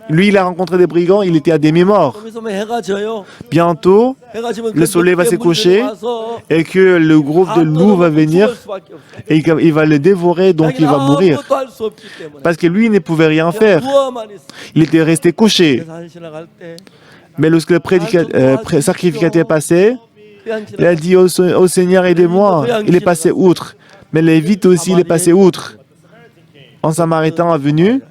Lui, il a rencontré des brigands, il était à demi-mort. 좀 있으면 해가 져요. Bientôt, 해가 지면 le soleil va se coucher 와서 et que le groupe de loups va venir 죽을 수밖에 없어요. et il va le dévorer, donc il va mourir. 아무것도 할 수 없기 때문에 Parce que lui, il ne pouvait rien faire. 누워만 있어. Il était resté couché. 산 지나갈 때 Mais lorsque le sacrificateur passait, 그냥 il a dit au Seigneur, aidez-moi. Il est passé outre. Mais Lévite aussi, il est passé outre. Un Samaritain est venu.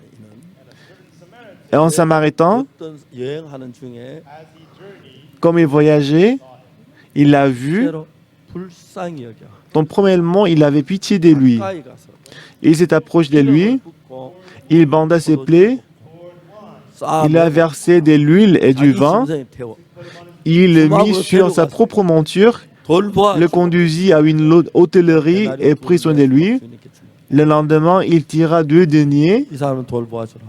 Et un Samaritain, 어떤 여행하는 중에 comme il voyageait, il l'a vu. 때로 불쌍히 여겨. Donc, premièrement, il avait pitié de lui. 가까이 가서 Il s'est approché de lui. 붓고 Il banda ses plaies. 싹 Il a versé de l'huile et du 자기 vin. 심장에 태워. Il le mit sur sa propre monture, 돌보아 le conduisit à une hôtellerie et prit soin de lui. Le lendemain, il tira 2 deniers, 이 사람은 돌보아주라.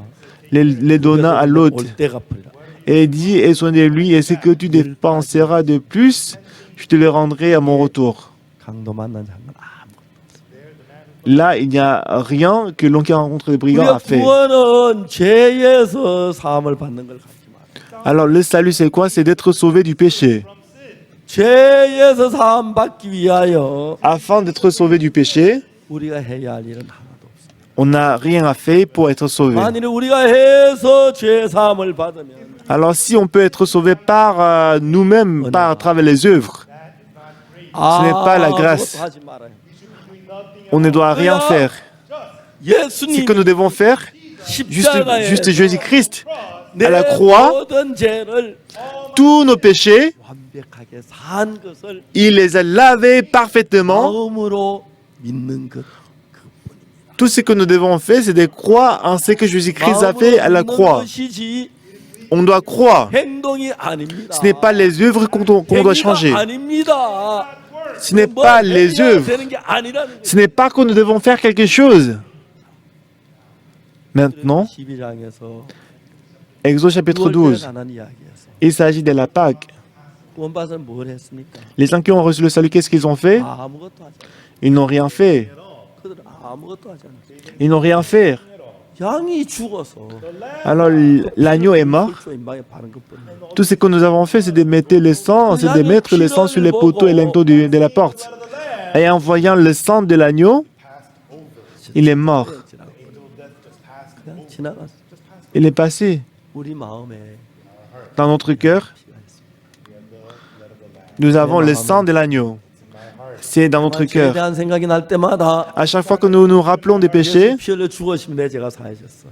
les donna à l'hôte 올 때가 풀리라. et dit, aie soin de lui, et ce que tu dépenseras de plus, je te le rendrai à mon retour. 강도 만난 장면 아무것도. Là, il n'y a rien que l'on qui a rencontré les brigands a 우리가 fait. 구원은 죄에서 사함을 받는 걸 갖지 마. Alors, le salut, c'est quoi? C'est d'être sauvé du péché. 죄에서 사함 받기 위하여 Afin d'être sauvé du péché, 우리가 해야 할 일은 하나도 없어. on n'a rien à faire pour être sauvé. 만일 우리가 해서 죄 사함을 받으면 Alors, si on peut être sauvé par nous-mêmes, par à travers les œuvres, n'est pas la grâce. 아무것도 하지 말아요. on ne doit rien faire. Ce 예수님 que nous devons faire, 십자가에 juste Jésus-Christ, 내 à la croix, 모든 죄를 tous nos péchés, 완벽하게 산 것을 il les a lavés parfaitement. 마음으로 믿는 것. Tout ce que nous devons faire, c'est de croire en ce que Jésus-Christ a fait à la croix. 것이지 On doit croire. 행동이 아닙니다. Ce n'est pas les œuvres qu'on doit changer. 행위가 아닙니다. Ce n'est 뭐 pas les 행위가 œuvres. 되는 게 아니라는 Ce n'est pas que nous devons faire quelque chose. Maintenant, 12장에서 Exode chapitre 12. 관한 이야기에서 Il s'agit de la Pâque. 구원받은 뭘 했습니까? Les gens qui ont reçu le salut, qu'est-ce qu'ils ont fait? 아무것도 하지 않아요. Ils n'ont rien fait. 그들은 아무것도 하지 않아요. Ils n'ont rien fait. 양이 죽어서 Alors l'agneau est mort. 불초 인방에 바른 것뿐이에요. Tout ce que nous avons fait, c'est de mettre le sang, c'est de mettre le sang sur les poteaux et linteaux de la porte. Et en voyant le sang de l'agneau, il est mort. 그냥 지나갔어. Il est passé 우리 마음에 dans notre cœur. Nous avons le sang de l'agneau. C'est dans notre 죄에 cœur. 대한 생각이 날 때마다 À chaque fois que nous nous rappelons des péchés, 예수 피 흘려 죽으시면 내 죄가 사해졌어.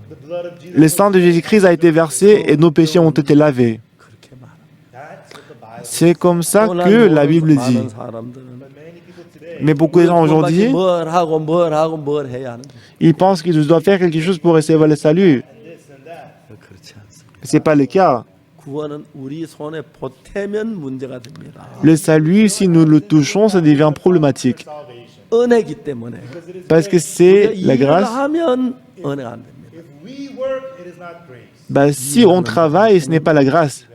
le sang de Jésus-Christ a été versé et nos péchés ont été lavés. 그렇게 말합니다. C'est comme ça que la Bible dit. 많은 사람들은 Mais beaucoup de gens aujourd'hui, 뭘 하고 뭘 해야 하는데 ils pensent qu'ils doivent faire quelque chose pour recevoir le salut. 그렇지 않습니다. Ce n'est pas le cas. 구원은 우리 손에 보태면 문제가 됩니다. Le salut, si nous le touchons, ça devient problématique. 은혜기 때문에 Parce que c'est la 일을 grâce. 하면 은혜가 안 됩니다. If we work, it is not grace. Bah, si on travaille, ce n'est pas la grâce.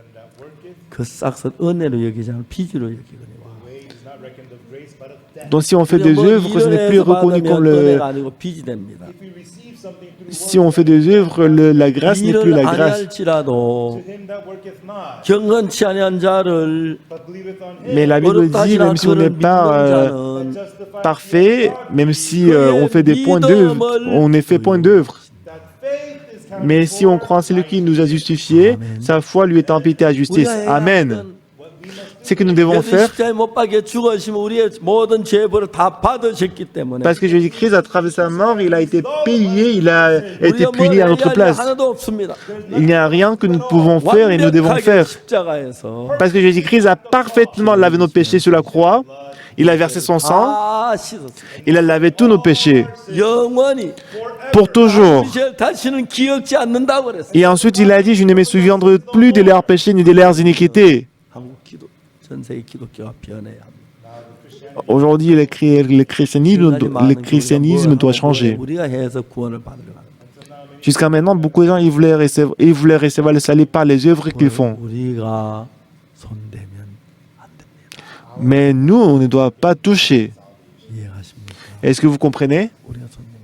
그 싹을 은혜로 여기지 않고 비주로 여기거든요. Way is not reckoned of grace, but of debt. Donc si on fait des œuvres, ce n'est plus reconnu comme le... 은혜가 아니고 빚이 됩니다. If we receive something through Si on fait des œuvres, la grâce n'est plus 일을 la grâce. 아니할지라도 him that worketh not, 경건치 아니한 자를 but believeth on him Mais la Bible 어렵다 dit, 하지 même si on n'est 않고는 pas 믿는 자는 justified parfait, même si on fait des points d'œuvre, on ne fait point d'œuvre. that faith is counted Mais si on croit en celui qui nous a justifiés, sa foi lui est imputée à justice. Amen. Ce que nous devons faire, 십자가에 못 박혀 죽으시면 우리의 모든 죄벌을 다 받으셨기 때문에 parce que Jésus-Christ, à travers sa mort, il a été payé, il a été 우리가 puni à notre place. 하나도 없습니다. Il n'y a rien que nous pouvons faire et nous devons 완벽하게 faire. 십자가에서 Parce que Jésus-Christ a parfaitement lavé nos péchés sur la croix. Il a versé son sang. 다 씻었습니다. Il a lavé tous nos péchés. 영원히 Pour toujours. 죄를 다시는 기억지 않는다고 그랬어요. Et ensuite, il a dit, je ne me souviendrai plus de leurs péchés ni de leurs iniquités. 한국 기도 전 세계 기독교가 변해야 합니다. Aujourd'hui, le christianisme doit changer. 우리가 해서 구원을 받으려고 합니다. Jusqu'à maintenant, beaucoup de gens ils voulaient recevoir le salut par les œuvres qu'ils font. 우리가 손대면 안 됩니다. Mais nous, on ne doit pas toucher. 이해하십니까? Est-ce que vous comprenez? 우리가 손대면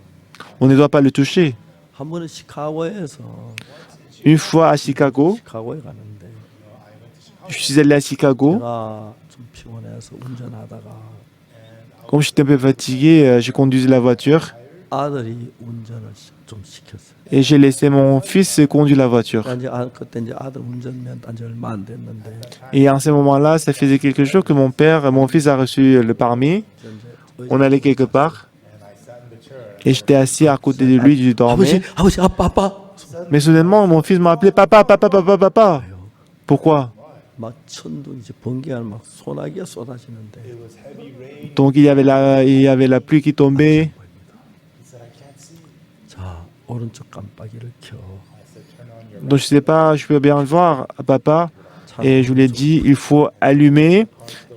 On ne doit pas le toucher. 한 번은 시카고에서 Une fois à Chicago, 시카고에 가는데 je suis allé à Chicago. 제가 좀 피곤해서 운전하다가 Comme j'étais un peu fatigué, je conduisais la voiture 아들이 운전을 좀 시켰어요. et j'ai laissé mon fils conduire la voiture. 그때 이제 아들 운전면 딴지 얼마 안 됐는데 Et à ce moment-là, ça faisait quelques jours que mon fils a reçu le permis. 이제 On allait quelque part et j'étais assis à côté de lui, je dormais. 아버지 아빠 Mais soudainement, mon fils m'a appelé papa, papa, papa, papa. Pourquoi? 막 천둥 이제 번개가 막 소나기가 쏟아지는데 Donc il y avait la pluie qui tombait. 자 오른쪽 깜빡이를 켜. Donc je sais pas, je peux bien le voir, papa. Et je lui ai dit, il faut allumer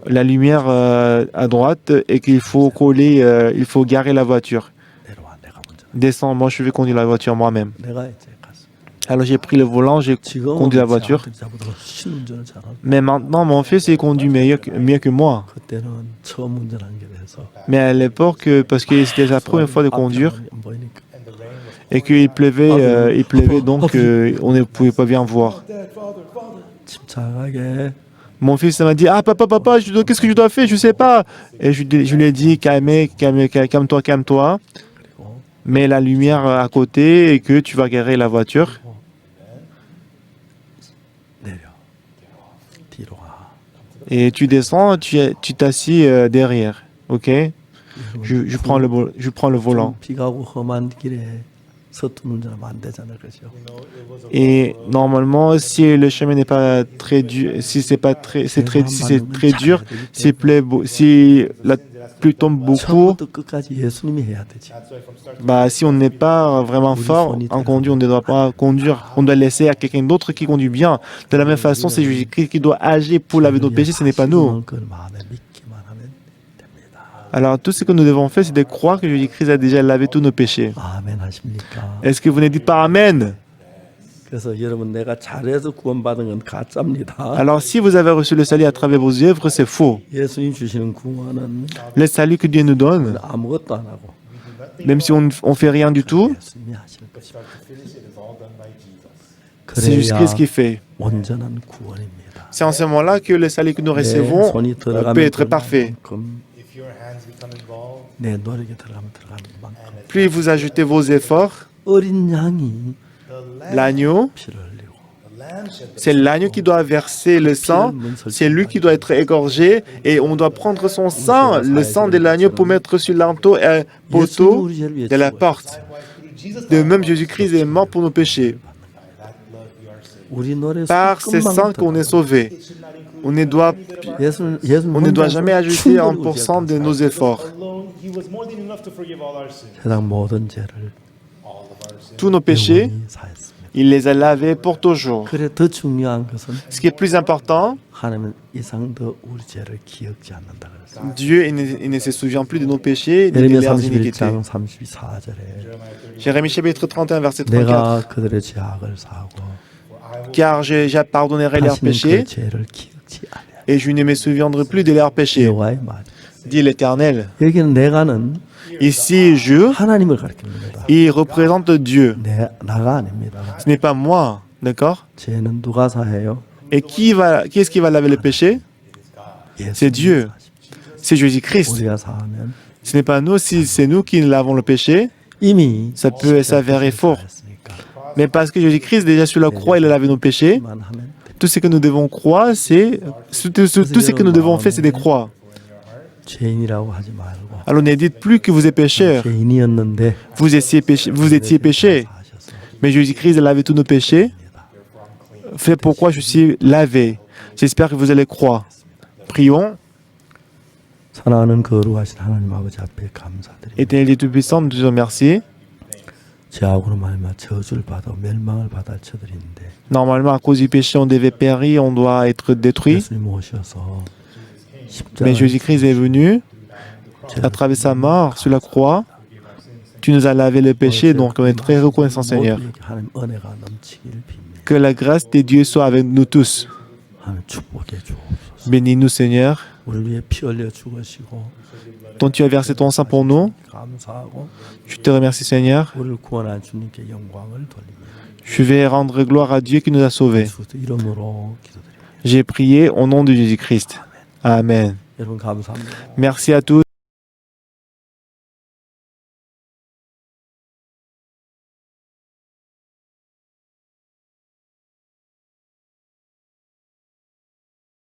la lumière à droite et qu'il faut coller, il faut garer la voiture. 내려와 내가 운전. Descends, moi je vais conduire la voiture moi-même. 내가 이제 갔어. Alors j'ai pris le volant, j'ai conduit la voiture. 자보다 신운전을 잘하고 Mais maintenant, mon fils il conduit mieux que moi. 그때는 처음 운전한 게 돼서 Mais à l'époque, parce que c'était sa première fois de conduire 안 보이니까 et qu'il pleuvait donc on ne pouvait pas bien voir. 침착하게 Mon fils m'a dit, ah papa, papa, qu'est-ce que je dois faire? Je sais pas. Et je lui ai dit, calme-toi, calme-toi. 그리고 Mets la lumière à côté et que tu vas garer la voiture. 내려 뒤로 가. Et tu descends, tu t'assis derrière. Ok? Je prends le volant. 비 가고 험한 길에 서툰 운전하면 안 되잖아요, 그렇죠? Et normalement, si le chemin n'est pas très dur, si c'est très dur, si la pluie tombe beaucoup, 처음부터 끝까지 예수님이 해야 되지. bah si on n'est pas vraiment fort en conduire, on ne doit pas conduire, on doit laisser à quelqu'un d'autre qui conduit bien. De la même façon, c'est Jésus-Christ qui doit agir pour laver nos péchés, ce n'est pas nous. 그걸 마음에 믿기만 하면 됩니다. Alors tout ce que nous devons faire, c'est de croire que Jésus-Christ a déjà lavé tous nos péchés. 아멘 하십니까? Est-ce que vous ne dites pas Amen? 그래서 여러분 내가 잘해서 구원받은 건 가짜입니다. Alors si vous avez reçu le salut à travers vos œuvres, c'est faux. 예수님 주시는 구원은 Le salut que Dieu nous donne, 아무것도 안 하고 même si on ne fait rien du tout, 예수님이 하시는 것입니다. c'est Jésus-Christ qui fait. 온전한 구원입니다. C'est en ce moment-là que le salut que nous 내 recevons 손이 peut 들어가면 être parfait. 그만큼 If your hands become involved, 내 노력이 들어가면 들어가는 만큼 Plus vous ajoutez vos efforts, 어린 양이 l'agneau, 피를 흘리고 the lamb shed the c'est l'agneau qui doit verser le sang, c'est lui qui doit être égorgé et on doit prendre son sang, le sang de l'agneau pour mettre sur l'anteau et un 예수님 poteau 우리 죄를 위해 de la 죽었어요. porte. through Jesus' De même, Jésus-Christ est mort pour nos péchés. 우리 노래 Par ce sang qu'on est sauvé. On ne doit, on ne doit jamais ajouter 1% de nos efforts. alone, he was more than enough to forgive all our sins. 세상 모든 죄를 Tous nos péchés, 영원히 사했습니다. il les a lavés pour toujours. 그래 더 중요한 것은 Ce qui est plus important, 하나님은 이상 더 우리 죄를 기억지 않는다 그랬어요. Dieu il ne se souvient plus de nos péchés, de 예레미야 leurs iniquités. 31장 34절에 Jérémie chapitre 31, verset 34. 내가 그들의 죄악을 사하고 Car je pardonnerai leurs 다시는 그 péchés 죄를 기억지 않아. et je ne me souviendrai plus de leurs péchés, 여호와의 말. dit l'Éternel. 여기는 내가는 Ici, je, 하나님을 가리킵니다. il représente Dieu. 나가 아닙니다. Ce n'est pas moi, d'accord? 죄는 누가 사해요? Et qui est-ce qui va laver le péché? C'est Dieu. C'est Jésus-Christ. 우리가 사하면 Ce n'est pas nous, si c'est nous qui lavons le péché, 이미 ça peut s'avérer faux. 했으니까 Mais parce que Jésus-Christ, déjà sur la croix, il a lavé nos péchés, 만 하면 tout ce que nous devons croire, tout ce que nous devons faire, c'est de croire. 죄인이라고 하지 말고 Alors ne dites plus que vous êtes pécheur. 죄인이었는데 Vous étiez péché. 사하셔서 Mais Jésus-Christ a lavé tous nos péchés. C'est pourquoi je suis lavé. J'espère que vous allez croire. Prions. 사랑하는 거룩하신 하나님 아버지 앞에 감사드립니다. Éternel Dieu Tout-Puissant, nous te remercions. 죄악으로 말미암아 저주를 받아 멸망을 받을 처들인데 Normalement, à cause du péché, on devait périr, on doit être détruit. 예수님 오셔서 Mais 십자가에 Jésus-Christ est venu, à travers sa mort sur la croix. Tu nous as lavé le péché, donc on est très reconnaissant, Seigneur. 모두에게 하나님 은혜가 넘치기를 빕니다. Que la grâce de Dieu soit avec nous tous. 하나님 축복해 주옵소서. Bénis-nous, Seigneur, 우리 위해 피 흘려 죽으시고 dont tu as versé ton sang pour nous. 감사하고 Je te remercie, Seigneur. 우리를 구원한 주님께 영광을 돌립니다. Je vais rendre gloire à Dieu qui nous a sauvés. 예수 이름으로 기도드립니다. J'ai prié au nom de Jésus-Christ. Amen. 여러분 감사합니다. Merci à tous.